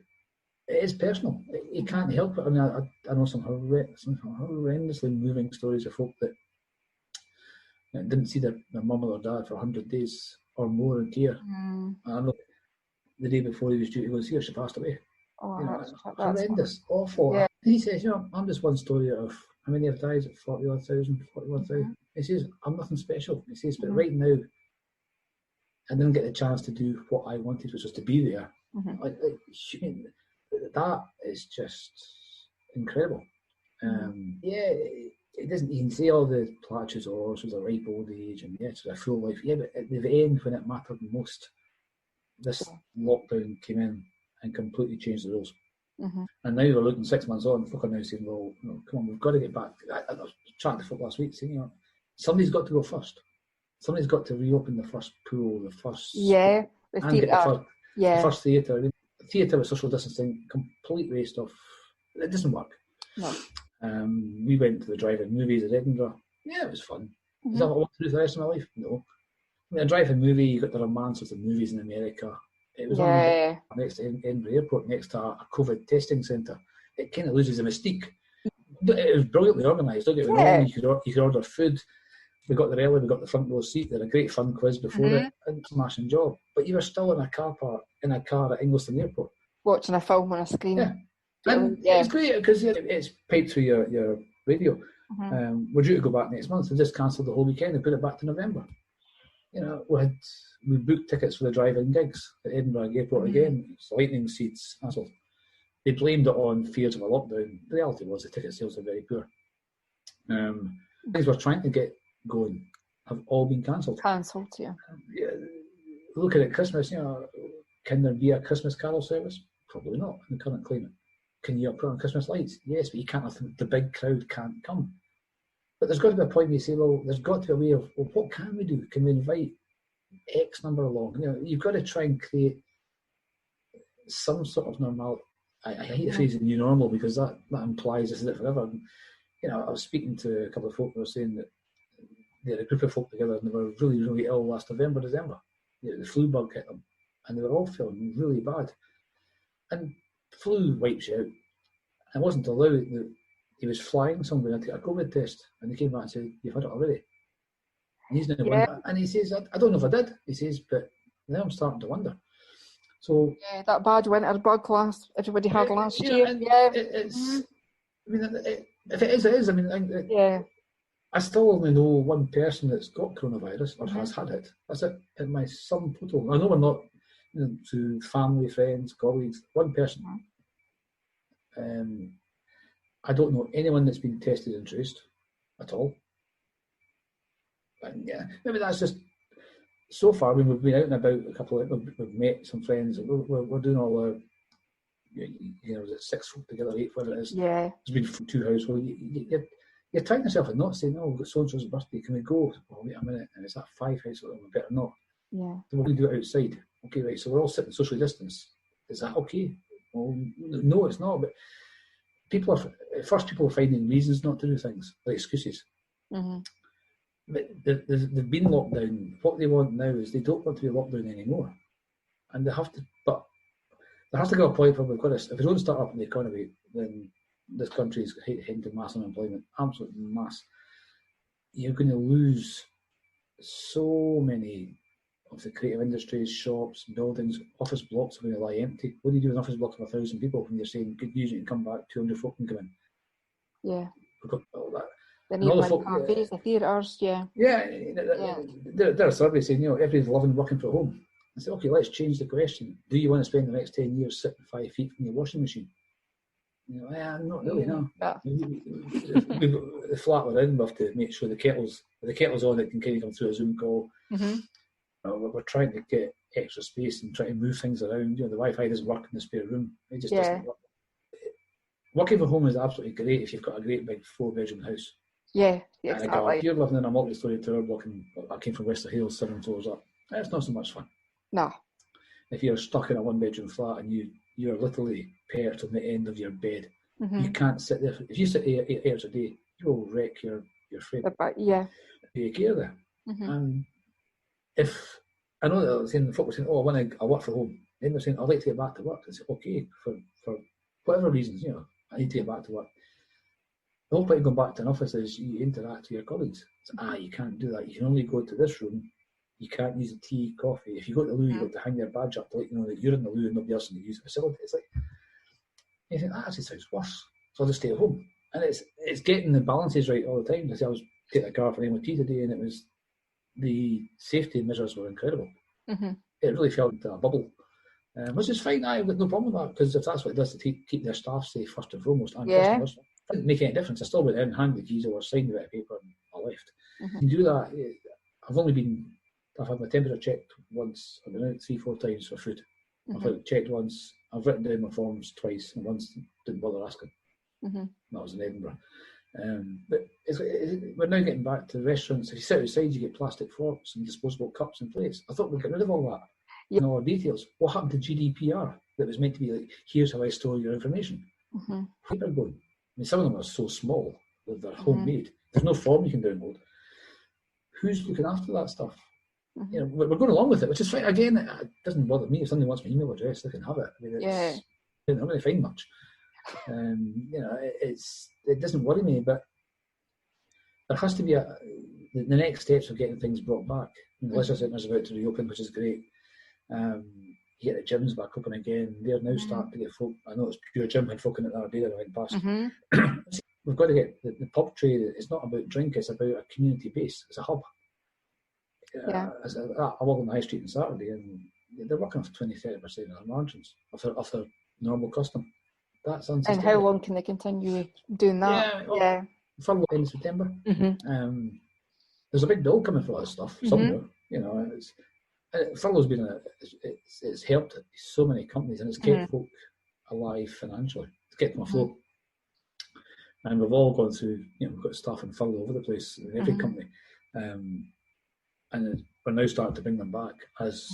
is personal. You can't help it. I mean, I know some horrendously moving stories of folk that didn't see their mum or their dad for 100 days or more in care. And I know the day before he was due to go see her, she passed away. That's horrendous, awful. Yeah. And he says, I'm just one story out of, how many have died? 41,000. He says, I'm nothing special. He says, but right now, I didn't get the chance to do what I wanted, which was to be there. That is just incredible. It doesn't, you can say all the platitudes, or it was a ripe old age, and it's a full life. Yeah, but at the end, when it mattered most, this lockdown came in and completely changed the rules. And now we're looking 6 months on, folk are now saying, well, come on, we've got to get back. I was chatting to folk last week saying, somebody's got to go first. Somebody's got to reopen the first pool, the first... Yeah, the theatre. The first theatre. I mean, theatre with social distancing, complete waste of... It doesn't work. No. We went to the drive-in movies at Edinburgh. Yeah, it was fun. Is that what I want to do for the rest of my life? No. I mean, a drive-in movie, you got the romance of the movies in America. It was on next to Edinburgh Airport, next to a COVID testing centre. It kind of loses the mystique. But it was brilliantly organised. Don't get me wrong. You could order food. We got there early. We got the front row seat. They had a great fun quiz before it. And smashing job. But you were still in a car at Ingliston Airport, watching a film on a screen. Yeah, and it's great because it's paid through your radio. We're due to go back next month. They just cancelled the whole weekend and put it back to November. We booked tickets for the drive-in gigs at Edinburgh Airport again. It's lightning seats. So they blamed it on fears of a lockdown. The reality was the ticket sales are very poor. Things we're trying to get going have all been cancelled. Looking at Christmas, can there be a Christmas carol service? Probably not in the current climate. Can you put on Christmas lights? Yes, but you can't. The big crowd can't come. But there's got to be a point where you say, well, there's got to be a way of, well, what can we do? Can we invite X number along? You've got to try and create some sort of normality. I hate the phrase new normal because that implies this is it forever. And, I was speaking to a couple of folk who were saying that they had a group of folk together and they were really, really ill last November, December. The flu bug hit them and they were all feeling really bad. And flu wipes you out. And it wasn't until that he was flying somewhere to get a COVID test and they came back and said, you've had it already. And he's now wondering. And he says, I don't know if I did. He says, but now I'm starting to wonder. So that bad winter bug everybody had last year. It's. I mean, if it is, it is. I mean, I still only know one person that's got coronavirus or has had it. That's it. In my sum total. I know we're not to family, friends, colleagues. One person. I don't know anyone that's been tested and traced at all. And maybe that's just. So far, when we've been out and about a couple of, we've met some friends. We're doing all our, is it 6 folk together, 8, whatever it is. Yeah. It's been from 2 households. You're tying yourself and not saying, we've got so-and-so's birthday, can we go? Oh, wait a minute, and it's that 5 households, we better not. Yeah. So we're going to do it outside. Okay, right, so we're all sitting social distance. Is that okay? Well, no, it's not, but people are finding reasons not to do things, like excuses. But they've been locked down. What they want now is they don't want to be locked down anymore, and they have to. But there has to go a point where we've got to. If we don't start up in the economy, then this country is heading to mass unemployment, absolute mass. You're going to lose so many of the creative industries, shops, buildings, office blocks are going to lie empty. What do you do with an office block of 1,000 people when you're saying good news, you can come back, 200 folk can come in? Yeah. We've got all that. The neighbouring cafes, the theatres, yeah. Yeah, there are surveys saying, everybody's loving working from home. I said, okay, let's change the question. Do you want to spend the next 10 years sitting 5 feet from your washing machine? Not really, no. Yeah. The flat we're in, we have to make sure the kettle's on, it can kind of come through a Zoom call. Mm-hmm. We're trying to get extra space and try to move things around. The Wi-Fi doesn't work in the spare room. It just doesn't work. Working from home is absolutely great if you've got a great big 4-bedroom house. Yeah, exactly. If you're living in a multi-storey tower block, and I came from Wester Hales, 7 floors up, it's not so much fun. No. If you're stuck in a 1-bedroom flat and you're literally perched on the end of your bed, you can't sit there. If you sit 8 hours a day, you will wreck your frame. Yeah. You care there. And if I know that I was saying, folk were saying, I work from home. Then they're saying, I'd like to get back to work. I said, okay, for whatever reasons, I need to get back to work. The whole point of going back to an office is you interact with your colleagues. You can't do that. You can only go to this room. You can't use a tea, coffee. If you go to the loo, you've got to hang your badge up to let you know that you're in the loo and nobody else can use the facility. It's like, you think, that actually sounds worse. So I'll just stay at home. And it's getting the balances right all the time. I was taking a car for MOT today, and it was the safety measures were incredible. It really felt into a bubble, which is fine. I've got no problem with that, because if that's what it does to keep their staff safe first and foremost, and customers, it doesn't make any difference. I still went in, handed the keys over, signed a bit of paper, and I left. You can do that. I've had my temperature checked once. I've been out 3-4 times for food. I've had it checked once. I've written down my forms twice, and once didn't bother asking. That was in Edinburgh. But we're now getting back to the restaurants. If you sit outside, you get plastic forks and disposable cups and plates. I thought we'd get rid of all that. And all our details. What happened to GDPR? That was meant to be like, here's how I store your information. Where they're going? I mean, some of them are so small that they're homemade. There's no form you can download. Who's looking after that stuff? We're going along with it, which is fine. Again, it doesn't bother me. If somebody wants my email address, they can have it. I mean, I'm not going to find much. It doesn't worry me, but there has to be the next steps of getting things brought back. The leisure centre's about to reopen, which is great. You get the gyms back open again. They're now starting to get folk. I know it's Pure Gym had folk in it the other day that I went past. We've got to get the pub trade. It's not about drink, it's about a community base. It's a hub. I walk on the high street on Saturday, and they're working off 20-30% of their margins of their normal custom. That's unsustainable. And how long can they continue doing that? Furlough in September. There's a big bill coming for all this stuff somewhere. Furlough's been it's helped so many companies, and it's kept folk alive financially. It's kept them afloat. And we've all gone through. We've got staff in furlough over the place in every company. And we're now starting to bring them back as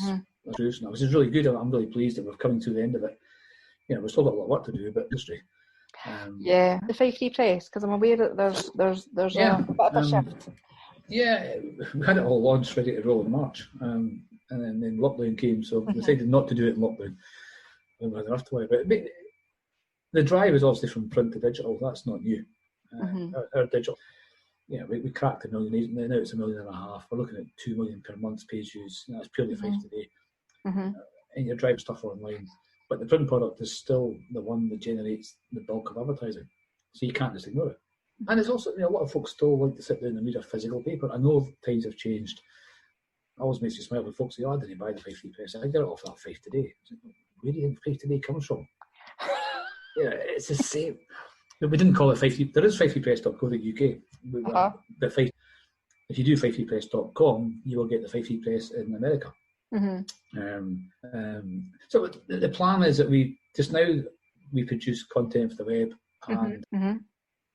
truths now, which is really good. I'm really pleased that we're coming to the end of it. We've still got a lot of work to do, but industry. The 5 Free Press, because I'm aware that there's a bit of a shift. Yeah, we had it all launched, ready to roll in March, and then lockdown came, so we decided not to do it in lockdown. We had enough to worry about. But the drive is obviously from print to digital. That's not new. Our digital. We cracked 1 million. Now it's 1.5 million. We're looking at 2 million per month page views. That's purely 5 today. And you're driving stuff online. But the print product is still the one that generates the bulk of advertising. So you can't just ignore it. And it's also, a lot of folks still like to sit down and read a physical paper. I know times have changed. It always makes you smile when folks say, I didn't buy the 5 Free Press. I get it off that 5 Today. Where do you think 5 Today comes from? It's the same. We didn't call it 5 Free. There is 5freepress.co.uk. But if you do 5freepress.com, you will get the 5 Free Press in America. So the plan is that we produce content for the web, and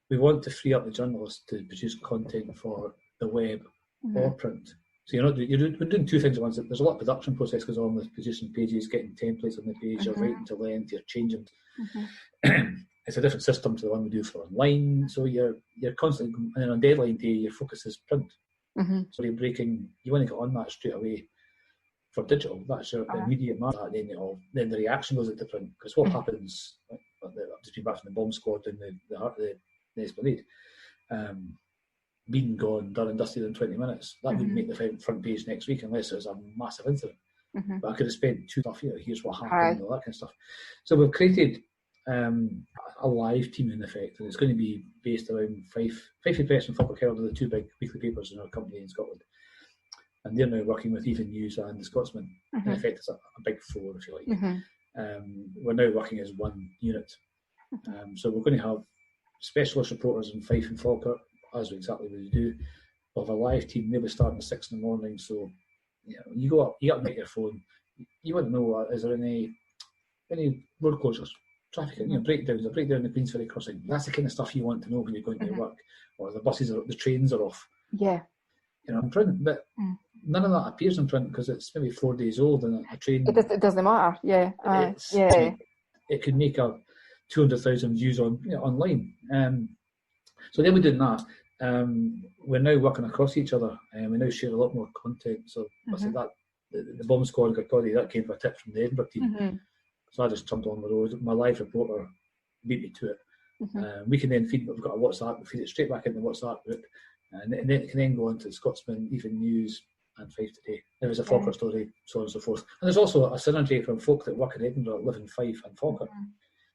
we want to free up the journalists to produce content for the web or print. So we're doing two things at once. There's a lot of production process goes on with producing pages, getting templates on the page, you're writing to length, you're changing. It's a different system to the one we do for online. So you're constantly, and then on deadline day, your focus is print. So you're breaking, you want to get on that straight away for digital. That's your immediate market. Then the reaction goes into print. Because what happens, I've just been back from the bomb squad in the Esplanade, been gone, done and dusted in 20 minutes. That wouldn't make the front page next week unless it was a massive incident. But I could have spent 2 stuff here. Here's what happened, all that kind of stuff. So we've created a live team in effect, and it's going to be based around Fife Press and Falkirk Herald are the 2 big weekly papers in our company in Scotland. And they're now working with Even News and The Scotsman. In effect, it's a big 4, if you like. We're now working as one unit. So we're going to have specialist reporters in Fife and Falkirk, as exactly what we do. We'll have a live team, maybe starting at 6 in the morning. So you go up, you get on your phone, you want to know, is there any road closures, traffic, breakdowns, a breakdown in the Queensferry crossing. That's the kind of stuff you want to know when you're going to work. Or the trains are off. Yeah. In print, but none of that appears in print because it's maybe 4 days old and a train. It doesn't matter. Yeah. It could make 200,000 views online. So then we're doing that. We're now working across each other, and we now share a lot more content. So I said that the bomb squad got body that came from a tip from the Edinburgh team. So I just jumped on the road. My live reporter beat me to it. We can then feed. We've got a WhatsApp. We feed it straight back into the WhatsApp group, and then it can then go on to Scotsman, Even News, and Fife Today. There was a Falkirk story, so on and so forth. And there's also a synergy from folk that work in Edinburgh, live in Fife and Falkirk.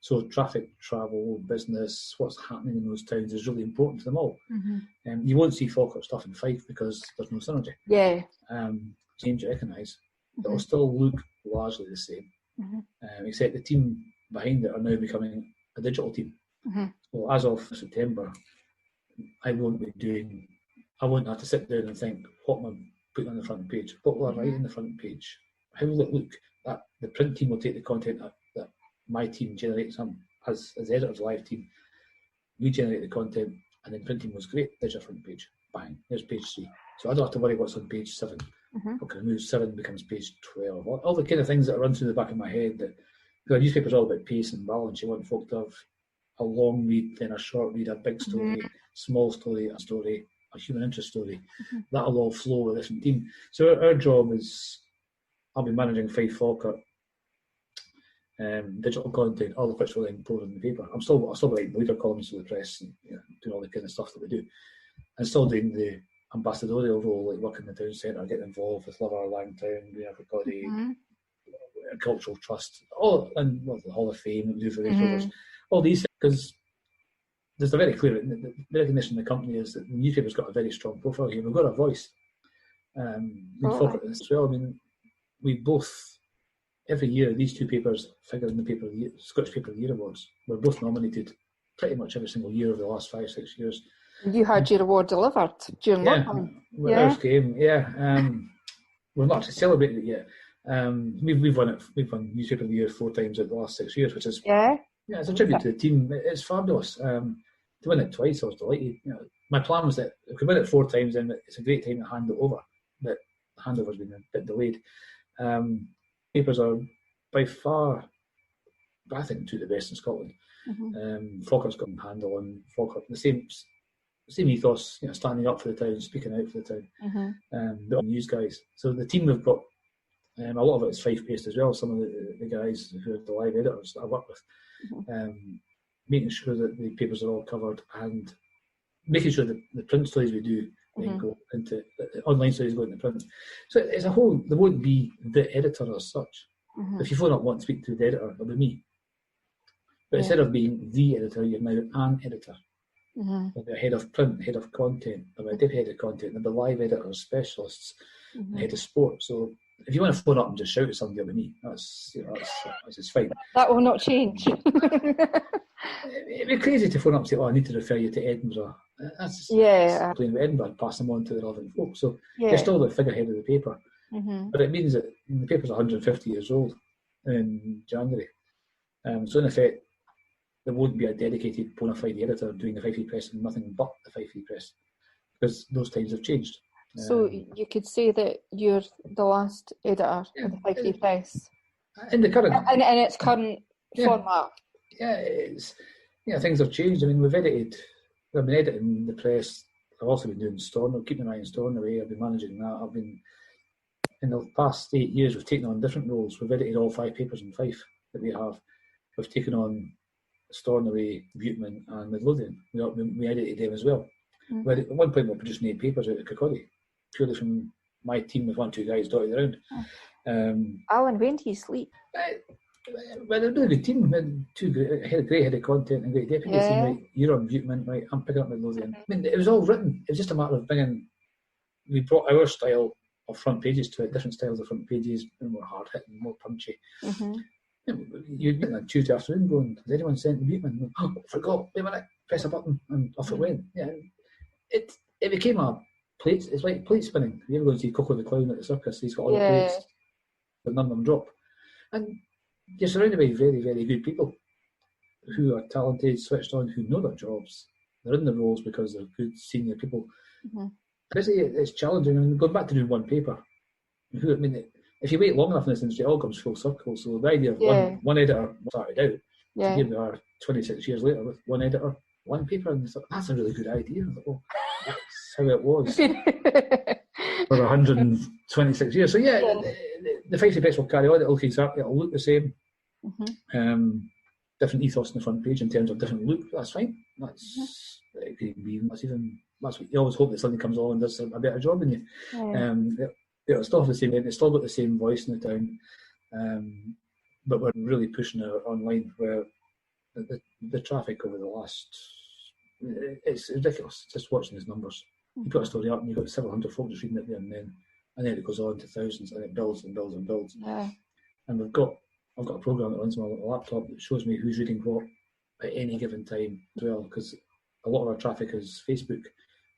So traffic, travel, business, what's happening in those towns is really important to them all. You won't see Falkirk stuff in Fife because there's no synergy. Change you recognise. It will still look largely the same, except the team behind it are now becoming a digital team. So as of September, I won't have to sit down and think, what am I putting on the front page? What will I write on the front page? How will it look? That the print team will take the content that my team generates as editors, live team. We generate the content, and then print team was great. There's your front page. Bang, there's page 3. So I don't have to worry what's on page 7. Okay, move 7 becomes page 12. All the kind of things that run through the back of my head. That the newspaper's all about pace and balance. You want folk to have a long read, then a short read, a big story, small story, a human interest story. That'll all flow with a different team. So our job is, I'll be managing Fife Falkirk digital content, all of which will then pour in the paper. I'll still writing leader columns for the press and doing all the kind of stuff that we do. And still doing the ambassadorial role, like working in the town centre, getting involved with Lang Toun, everybody, cultural trust, and the Hall of Fame that we do for these all these things, because there's a very clear the recognition in the company is that the newspaper's got a very strong profile here. We've got a voice. We talk about this as well. I mean, we both, every year, these 2 papers figure in the Scottish Paper of the Year Awards. We're both nominated pretty much every single year over the last 5-6 years. You had your award delivered during lockdown. Ours came. We've not actually celebrated it yet. We've won it. We've won Newspaper of the Year 4 times in the last 6 years, which is it's a tribute to the team. It's fabulous. To win it twice, I was delighted. My plan was that if we win it 4 times, then it's a great time to hand it over. But the handover's been a bit delayed. Papers are by far, I think, 2 of the best in Scotland. Falkirk's got a handle on Falkirk. The same ethos, standing up for the town, speaking out for the town. The news guys. So the team we've got, a lot of it is Fife-based as well. Some of the guys who are the live editors that I work with, making sure that the papers are all covered and making sure that the print stories we do then go into the online stories go into print. So as a whole, there won't be the editor as such. If you phone up want to speak to the editor, it'll be me. But instead of being the editor, you're now an editor. There'll be a head of print, head of content, there'll be a deputy head of content, there'll be live editors, specialists, head of sport. So if you want to phone up and just shout at somebody, it'll be me. That's just fine. That will not change. It'd be crazy to phone up and say, I need to refer you to Edinburgh. That's just playing with Edinburgh and pass them on to the relevant folk. So you're still the figurehead of the paper. But it means that the paper's 150 years old in January. So in effect, there won't be a dedicated bona fide editor doing the Fife Press and nothing but the Fife Press, because those times have changed. So you could say that you're the last editor of the Fife Press in the current in its current format. Things have changed. I mean, we've been editing the press I've also been doing Stornoway, keeping an eye on Stornoway. I've been managing that. I've been, in the past 8 years, we've taken on different roles. We've edited all 5 papers in Fife that we have. We've taken on Stornoway, Buteman and Midlothian. We edited them as well. Mm-hmm. At one point we were producing 8 papers out of Kirkcaldy, purely from my team with 1-2 guys dotted around. Alan, when do you sleep? Well, they're a really good team. I had a great head of content and great deputy team. Right? You're on Buteman, right? I'm picking up Midlothian. I mean, it was all written. It was just a matter of we brought our style of front pages to it, different styles of front pages, more hard hitting, more punchy. Mm-hmm. You'd get that Tuesday afternoon going, has anyone sent the Buteman? Oh, forgot, wait a minute, press a button, and off it went. Yeah, it became a plate. It's like plate spinning. You ever go and see Coco the Clown at the circus? He's got all the plates, but none of them drop. And you're surrounded by very, very good people who are talented, switched on, who know their jobs. They're in the roles because they're good senior people. Mm-hmm. It's challenging. I mean, going back to doing one paper, if you wait long enough in this industry, it all comes full circle. So the idea of one editor started out, so here we are 26 years later with one editor, one paper, and I thought, that's a really good idea. I thought, well, that's how it was for 126 years. So the 50 bits will carry on. It'll look the same. Mm-hmm. Different ethos on the front page in terms of different look. That's fine. It could be. That's what you always hope that somebody comes along and does a better job than you. Yeah. It'll still have the same. It's still got the same voice in the town, but we're really pushing it online. Where the traffic over the last, it's ridiculous. Just watching these numbers. Mm-hmm. You put a story up and you've got several hundred folk just reading it there, and then it goes on to thousands, and it builds and builds and builds. Yeah. And I've got a program that runs on my laptop that shows me who's reading what at any given time as well, because a lot of our traffic is Facebook.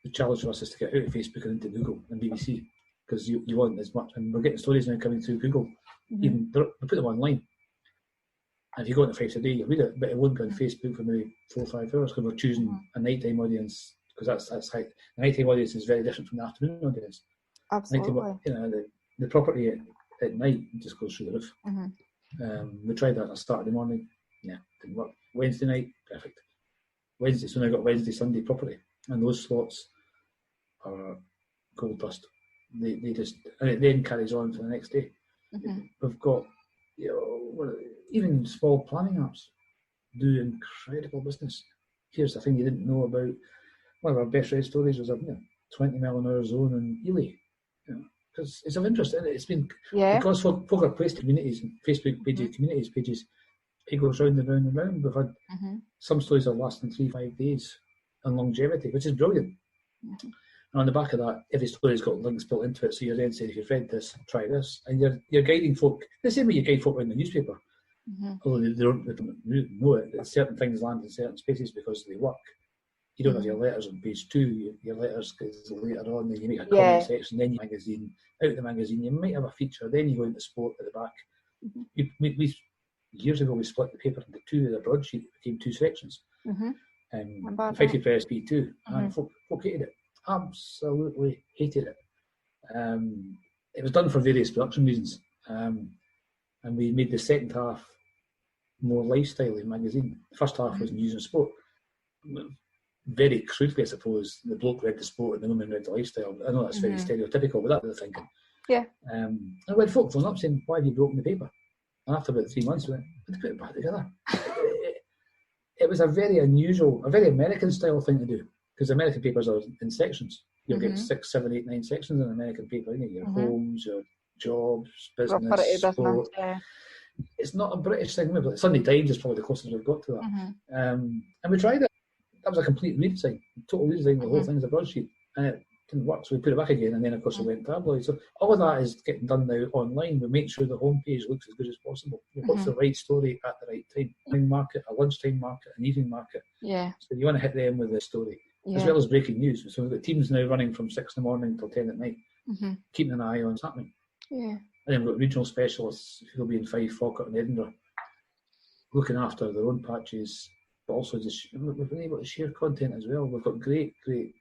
The challenge for us is to get out of Facebook and into Google and BBC, because you want as much, and we're getting stories now coming through Google. Mm-hmm. Even they put them online, and if you go into Fife today, you read it, but it won't be on Facebook for maybe 4 or 5 hours, because we're choosing a nighttime audience, because that's how the nighttime audience is very different from the afternoon audience. Absolutely. The property at night just goes through the roof. Mm-hmm. We tried that on Saturday morning. Yeah, didn't work. Wednesday night, perfect. Wednesday, so now I've got Wednesday, Sunday property, and those slots are gold dust. They just, and it then carries on for the next day. Mm-hmm. We've got, even small planning apps do incredible business. Here's the thing you didn't know about. One of our best read stories was a 20 mile an hour zone in Ely. Because it's of interest, and it's been because folk are placed in communities and Facebook pages, communities pages. It goes round and round and round. We've had some stories that are lasting 3-5 days and longevity, which is brilliant. Mm-hmm. And on the back of that, every story's got links built into it. So you're then saying, if you've read this, try this, and you're guiding folk the same way you guide folk in the newspaper. Mm-hmm. Although they don't know it, certain things land in certain spaces because they work. You don't have your letters on page 2. Your letters is later on. Then you make a comment section. Then you magazine. Out of the magazine, you might have a feature. Then you go into sport at the back. Mm-hmm. We years ago we split the paper into 2 with a broadsheet. It became 2 sections. Mm-hmm. 50 Press P2, and folk hated it. Absolutely hated it. It was done for various production reasons, and we made the second half more lifestyle magazine. The first half was news and sport. Very crudely, I suppose, the bloke read the sport and the woman read the lifestyle. I know that's very stereotypical, but that was the thinking. Yeah. And when folk phoned up saying, "Why have you broken the paper?" And after about 3 months, we went, "Let's put it back together." It was a very unusual, a very American style thing to do, because American papers are in sections. You'll get 6, 7, 8, 9 sections in an American paper. You know, your homes, your jobs, business, sport. Yeah. It's not a British thing. But Sunday Times is probably the closest we've got to that. And we tried it. That was a complete redesign, total redesign. The whole thing is a broadsheet, and it didn't work. So we put it back again, and then of course we went tabloid. So all of that is getting done now online. We make sure the homepage looks as good as possible. What's the right story at the right time? Morning market, a lunchtime market, an evening market. Yeah. So you want to hit them with the story, as well as breaking news. So we've got teams now running from 6 in the morning till 10 at night, keeping an eye on what's happening. Yeah. And then we've got regional specialists who'll be in Fife, Falkirk, and Edinburgh, looking after their own patches. But also we've been able to share content as well. We've got great. We've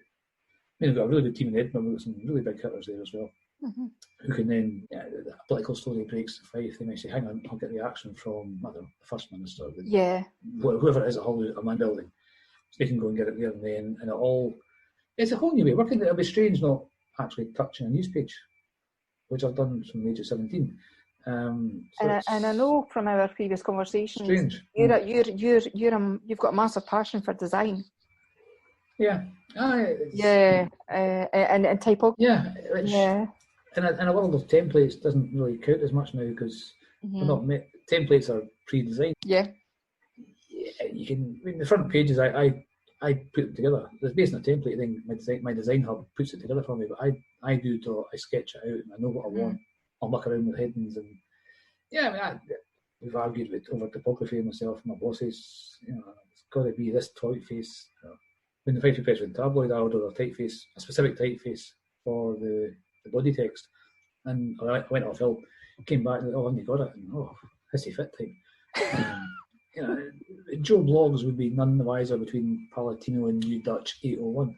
got a really good team in Edinburgh. We've got some really big hitters there as well, who can then, the political story breaks in Fife. They might say, "Hang on, I'll get reaction from the First Minister, whoever it is at Hollywood, a man building." So they can go and get it there and then, and it all It's a whole new way of working. It'll be strange not actually touching a news page, which I've done from the age of 17. And I know from our previous conversations, strange. You've got a massive passion for design. Yeah. And typography. Yeah. In a world of templates, doesn't really count as much now because templates are pre-designed. Yeah. You can. I mean, the front pages, I put them together. There's based on a template thing. My design hub puts it together for me, but I do draw. I sketch it out, and I know what I want. I'll muck around with headings, and we've argued over typography myself and my bosses. It's got to be this typeface. When the Fife Press went tabloid, I ordered a specific typeface for the body text, and I went off hill, came back, and and you got it, and hissy fit type. Joe Blogs would be none the wiser between Palatino and New Dutch 801,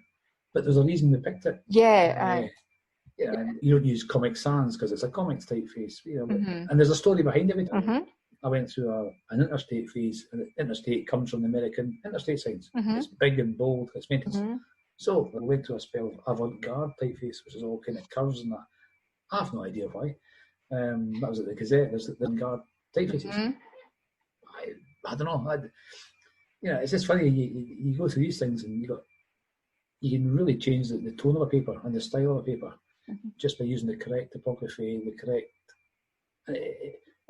but there's a reason we picked it. You don't use Comic Sans because it's a comics typeface, and there's a story behind everything. I went through an interstate phase, and the interstate comes from the American interstate signs. It's big and bold, it's maintenance. So I went through a spell of avant-garde typeface, which is all kind of curves and that. I have no idea why. That was at the Gazette. There's the avant-garde typefaces. I don't know. It's just funny. You go through these things, and you can really change the tone of a paper and the style of a paper just by using the correct typography, the correct.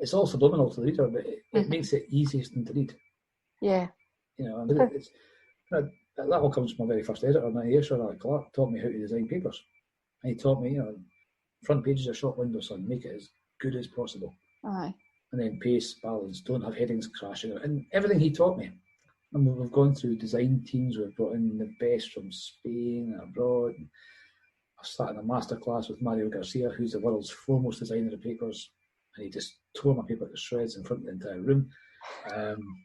It's all subliminal to the reader, but it makes it easiest to read. Yeah. That all comes from my very first editor, Allan Crow, taught me how to design papers. And he taught me, front pages are short window, son, make it as good as possible. Aye. And then pace, balance, don't have headings crashing, and everything he taught me. And we've gone through design teams, we've brought in the best from Spain and abroad. I've sat in a masterclass with Mario Garcia, who's the world's foremost designer of papers, and he just tore my paper to shreds in front of the entire room,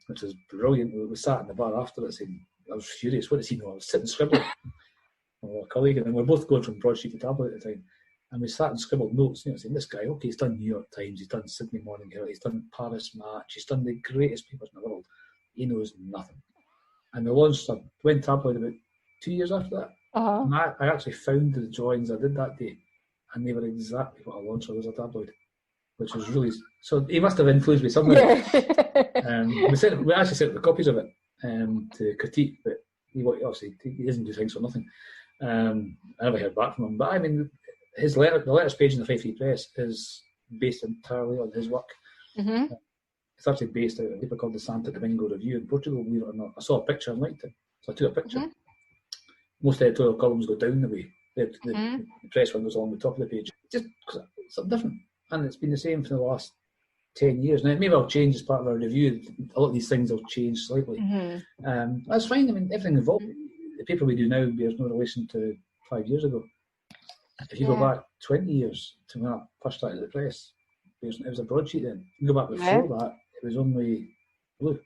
which was brilliant. We sat in the bar after it saying, I was furious, what does he know? I was sitting scribbling with a colleague, and then we're both going from broadsheet to tablet at the time. And we sat and scribbled notes, saying, this guy, he's done New York Times, he's done Sydney Morning Herald, he's done Paris Match, he's done the greatest papers in the world. He knows nothing. And we went tabloid about 2 years after that. And I actually found the drawings I did that day, and they were exactly what I launched as a tabloid, which was really... So he must have influenced me somewhere. We actually sent the copies of it to critique, but he doesn't do things for nothing. I never heard back from him. But I mean... the letters page in the Fife Free Press is based entirely on his work. It's actually based out of a paper called the Santo Domingo Review in Portugal, believe it or not. I saw a picture and liked it, so I took a picture. Most editorial columns go down the way. The press one goes along the top of the page. Just something different. And it's been the same for the last 10 years. Now, it may well change as part of our review. A lot of these things will change slightly. That's fine. I mean, everything involved. The paper we do now bears no relation to 5 years ago. If you go back 20 years to when I first started the press, it was a broadsheet then. You go back before that, it was only blue.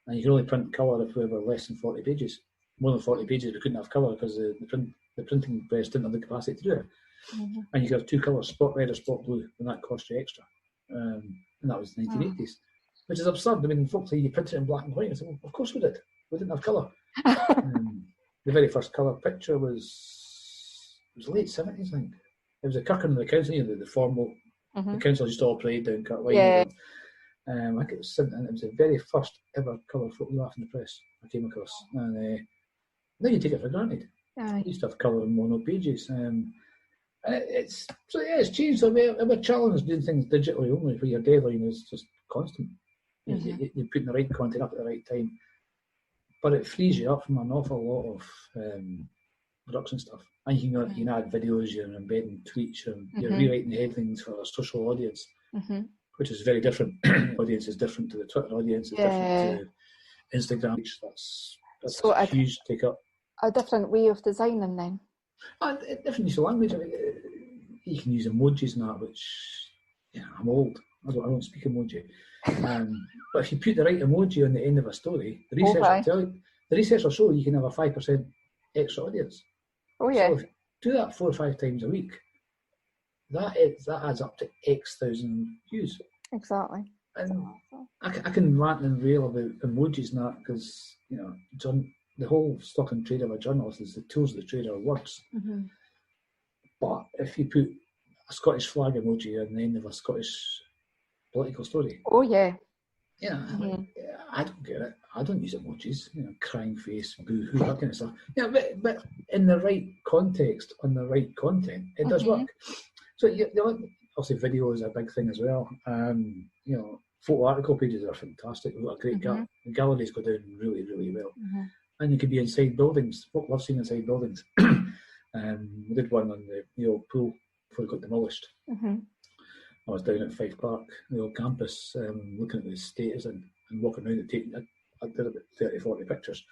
And you could only print colour if we were less than 40 pages. More than 40 pages, we couldn't have colour because the printing press didn't have the capacity to do it. And you could have two colours, spot red or spot blue, and that cost you extra. And that was the 1980s, which is absurd. I mean, folks say you printed it in black and white. I said, well, of course we did. We didn't have colour. The very first colour picture was late 70s, I think. It was a Kirkin and the council, the formal. The council used to all parade down Kirkwine. I think it was the very first ever colour photograph in the press I came across. And now you take it for granted. We used to have colour on mono pages. It's changed. So we're challenged doing things digitally only, where your deadline is just constant. You're putting the right content up at the right time. But it frees you up from an awful lot of production stuff. And you can add videos, you're embedding tweets, you're rewriting the headlines for a social audience, which is very different. The audience is different to the Twitter audience, is different to Instagram. That's so a huge take up. A different way of designing then? Different use of language. I mean, you can use emojis and that, which I'm old. I don't speak emoji. But if you put the right emoji on the end of a story, the research will show you can have a 5% extra audience. So if you do that 4 or 5 times a week, that adds up to X thousand views. Exactly. And I can rant and rail about emojis and that because John the whole stock and trade of a journalist is the tools of the trade are words. Mm-hmm. But if you put a Scottish flag emoji at the end of a Scottish political story, oh yeah, I don't get it. I don't use emojis, crying face, boo-hoo, that kind of stuff. Yeah, but in the right context, on the right content, it does work. So obviously video is a big thing as well. Photo article pages are fantastic. We've got a great galleries go down really, really well. And you can be inside buildings. Folk love seeing inside buildings. We did one on the old pool before it got demolished. I was down at Fife Park, the old campus, looking at the state it's in and walking around and taking, I did about 30, 40 pictures.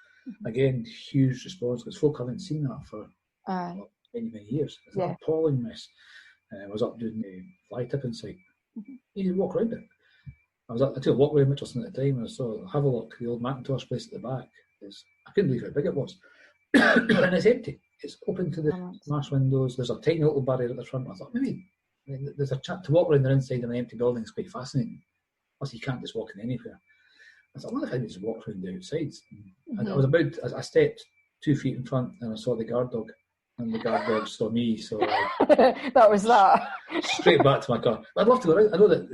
Again, huge response because folk haven't seen that for many, many years. It's an appalling mess. I was up doing the fly tipping site. You could walk around it. I took a walk around Mitchelson at the time and I saw Havelock, the old Macintosh place at the back. I couldn't believe how big it was. And it's empty. It's open to the smash windows. There's a tiny little barrier at the front. I thought maybe there's a chat to walk around the inside of an empty building is quite fascinating. Plus, you can't just walk in anywhere. I thought, I wonder if I could just walk around the outsides. And I stepped 2 feet in front and I saw the guard dog. And the guard dog saw me, so that was that. Straight back to my car. I'd love to go around. I know that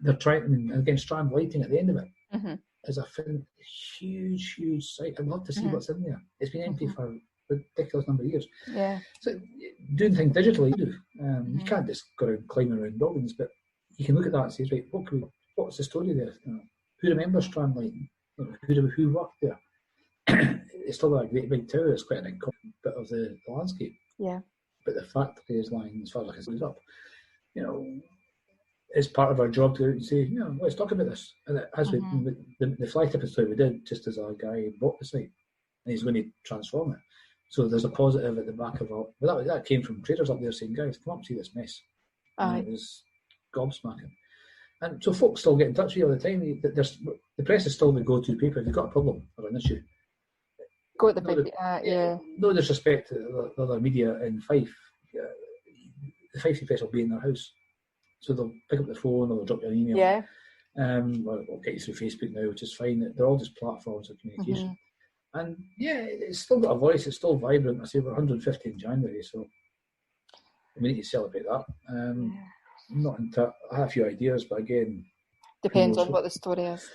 they're trying, again, strand lighting at the end of it is a huge, huge site. I'd love to see what's in there. It's been empty for a ridiculous number of years. Yeah. So doing things digitally, you do. You can't just go around climbing around buildings, but you can look at that and say, right, what's the story there? Who remembers strand lighting? Who worked there? It's still a great big tower. It's quite a big bit of the landscape. Yeah. But the factory is lying as far as I can see up. It's part of our job to go out and say, let's talk about this. And as the fly tipping story we did, just as a guy bought the site, and he's going to transform it. So there's a positive at the back of it. But that came from traders up there saying, guys, come up and see this mess. And it was gobsmacking. And so folks still get in touch with you all the time. The press is still the go-to paper. If you've got a problem or an issue, go at the paper. No disrespect to the other media in Fife. The Fife Press will be in their house. So they'll pick up the phone or they'll drop you an email. Yeah. Or we'll get you through Facebook now, which is fine. They're all just platforms of communication. And it's still got a voice. It's still vibrant. I say we're 150 in January, so we need to celebrate that. I have a few ideas, but again, depends on what the story is.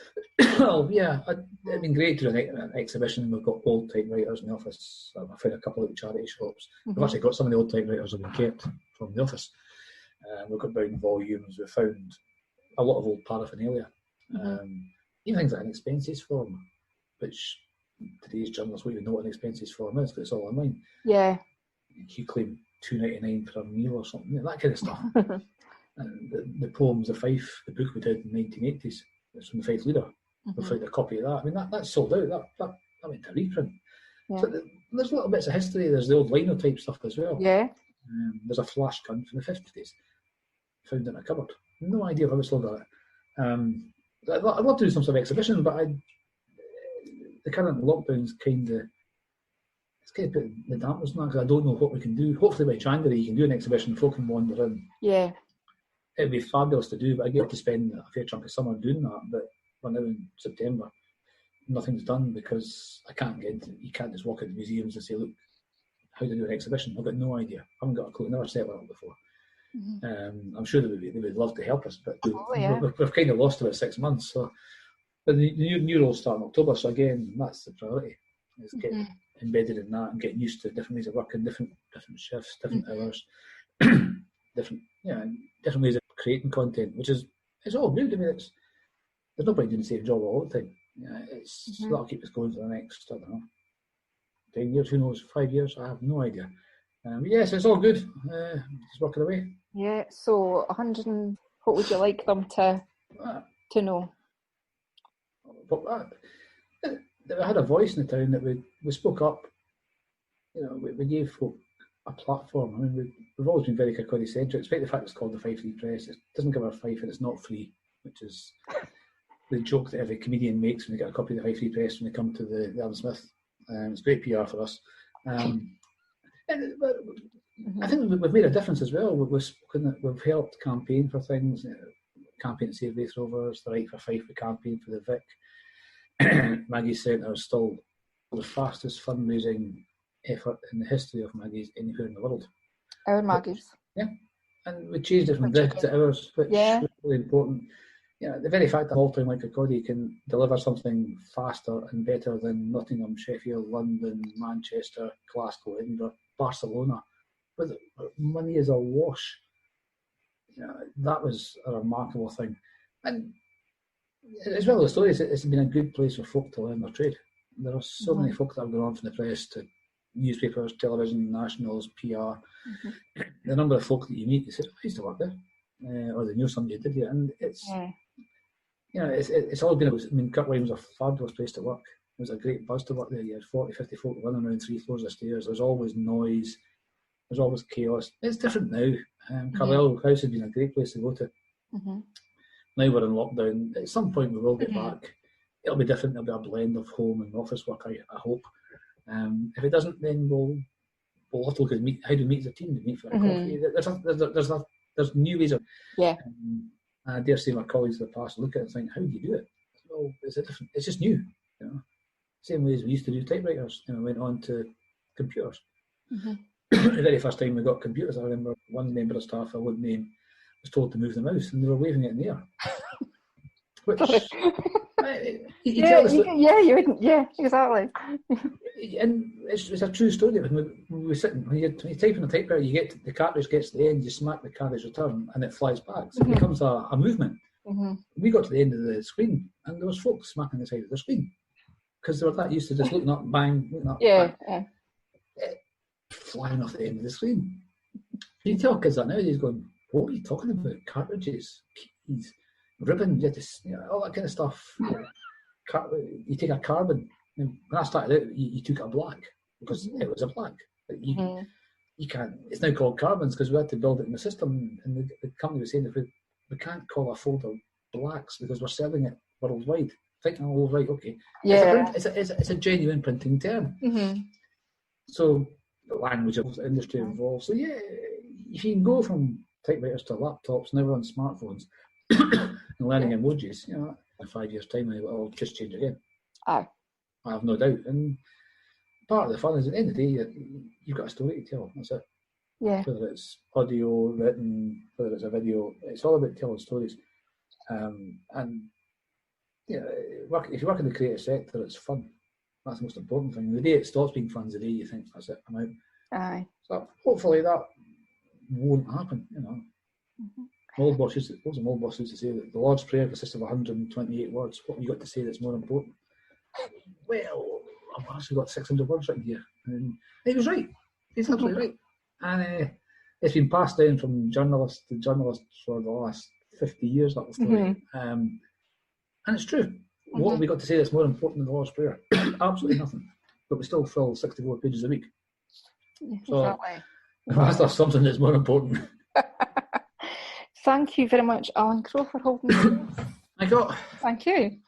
Well, yeah, it'd been great to do an exhibition. We've got old typewriters in the office. I found a couple of charity shops. We've actually got some of the old typewriters that have been kept from the office. We've got bound volumes. We've found a lot of old paraphernalia. Even things like an expenses form, which today's journalists won't even know what an expenses form is because it's all online. Yeah. You claim $2.99 for a meal or something, that kind of stuff. And the poems of Fife, the book we did in the 1980s, it's from the Fife Leader. We found a copy of that. I mean, that's sold out. That went to reprint. Yeah. So there's little bits of history. There's the old linotype stuff as well. Yeah. There's a flash gun from the 50s. Found in a cupboard. No idea how I still got it. I'd love to do some sort of exhibition, but the current lockdown's kind of put the dampers on that because I don't know what we can do. Hopefully by January you can do an exhibition, folk can wander in. Yeah. It'd be fabulous to do, but I get to spend a fair chunk of summer doing that. But we're now in September. Nothing's done because you can't just walk into museums and say, look, how to do an exhibition. I've got no idea. I haven't got a clue. Never set one up before. I'm sure they would love to help us, but we've kind of lost about 6 months. So, but the new roles start in October. So again, that's the priority: is getting embedded in that and getting used to different ways of working, different shifts, different hours, different ways of creating content. Which is all good. I mean, there's nobody doing the same job all the time. That'll keep us going for the next 10 years. Who knows? 5 years? I have no idea. Yes, it's all good. Just working away. Yeah. So, what would you like them to know? But we had a voice in the town that we spoke up. We gave folk a platform. I mean, we've always been very Kirkcaldy-centric, despite the fact it's called the Fife Free Press. It doesn't give a fife and it's not free, which is the joke that every comedian makes when they get a copy of the Fife Free Press when they come to the Allan Smith. It's great PR for us. But I think we've made a difference as well. We've helped campaign for things, campaign to save Raith Rovers, the Right for Fife, we campaign for the Vic. Maggie's Centre is still the fastest fundraising effort in the history of Maggie's anywhere in the world. Our Maggie's. Yeah. And we changed it from decades to hours, which is really important. You know, the very fact that a small town like Kirkcaldy can deliver something faster and better than Nottingham, Sheffield, London, Manchester, Glasgow, Edinburgh, Barcelona, where money is awash. You know, that was a remarkable thing. And as well as stories, it's been a good place for folk to learn their trade. There are so many folk that have gone on from the press to newspapers, television, nationals, PR. The number of folk that you meet, you say, I used to work there, or they knew somebody who did it, and it's you know, it's always been. I mean, Kirkwine was a fabulous place to work. It was a great buzz to work there. You had 40, 50 folk running around 3 floors of stairs. There's always noise. There's always chaos. It's different now. Carlisle House has been a great place to go to. Now we're in lockdown. At some point we will get back. It'll be different. There'll be a blend of home and office work, I hope. If it doesn't, then we'll have to look at how do we meet as a team? Do we meet for a coffee? There's new ways of. I dare say my colleagues of the past look at it and think, how do you do it? Well, it's just new. You know? Same way as we used to do typewriters. You know, went on to computers. The very first time we got computers, I remember one member of staff, I wouldn't name, was told to move the mouse, and they were waving it in the air. Which, exactly. And it's a true story. When we sit, when you type in a typewriter, you get the cartridge gets to the end, you smack the cartridge return, and it flies back. So it becomes a movement. We got to the end of the screen, and there was folks smacking the side of the screen because they were that used to just looking up, bang, looking up, bang. Flying off the end of the screen. You tell kids that nowadays, going, what are you talking about? Cartridges, keys, ribbons, all that kind of stuff. You take a carbon. When I started out, you took a black because it was a black. You can't. It's now called carbons because we had to build it in the system, and the company was saying that we can't call a folder blacks because we're selling it worldwide. Thinking, oh right, okay, it's a genuine printing term. So the language of the industry involved. So if you can go from typewriters to laptops, now we're on smartphones, and learning emojis, you know, in 5 years' time, it'll just change again. I have no doubt. And part of the fun is at the end of the day, you've got a story to tell. That's it. Whether it's audio, written, whether it's a video, it's all about telling stories. And you know, if you work in the creative sector, it's fun. That's the most important thing. The day it stops being fun is the day you think, that's it, I'm out. So hopefully that won't happen, you know. Old boss used to say that the Lord's Prayer consists of 128 words. What have you got to say that's more important? Well, I've actually got 600 words written here. And he was right. He's absolutely right. And it's been passed down from journalist to journalist for the last 50 years, that story. And it's true. What have we got to say that's more important than the Lord's Prayer? Absolutely nothing. But we still fill 64 pages a week. So that's something that's more important. Thank you very much, Allan Crow, for holding me. Thank you. Thank you.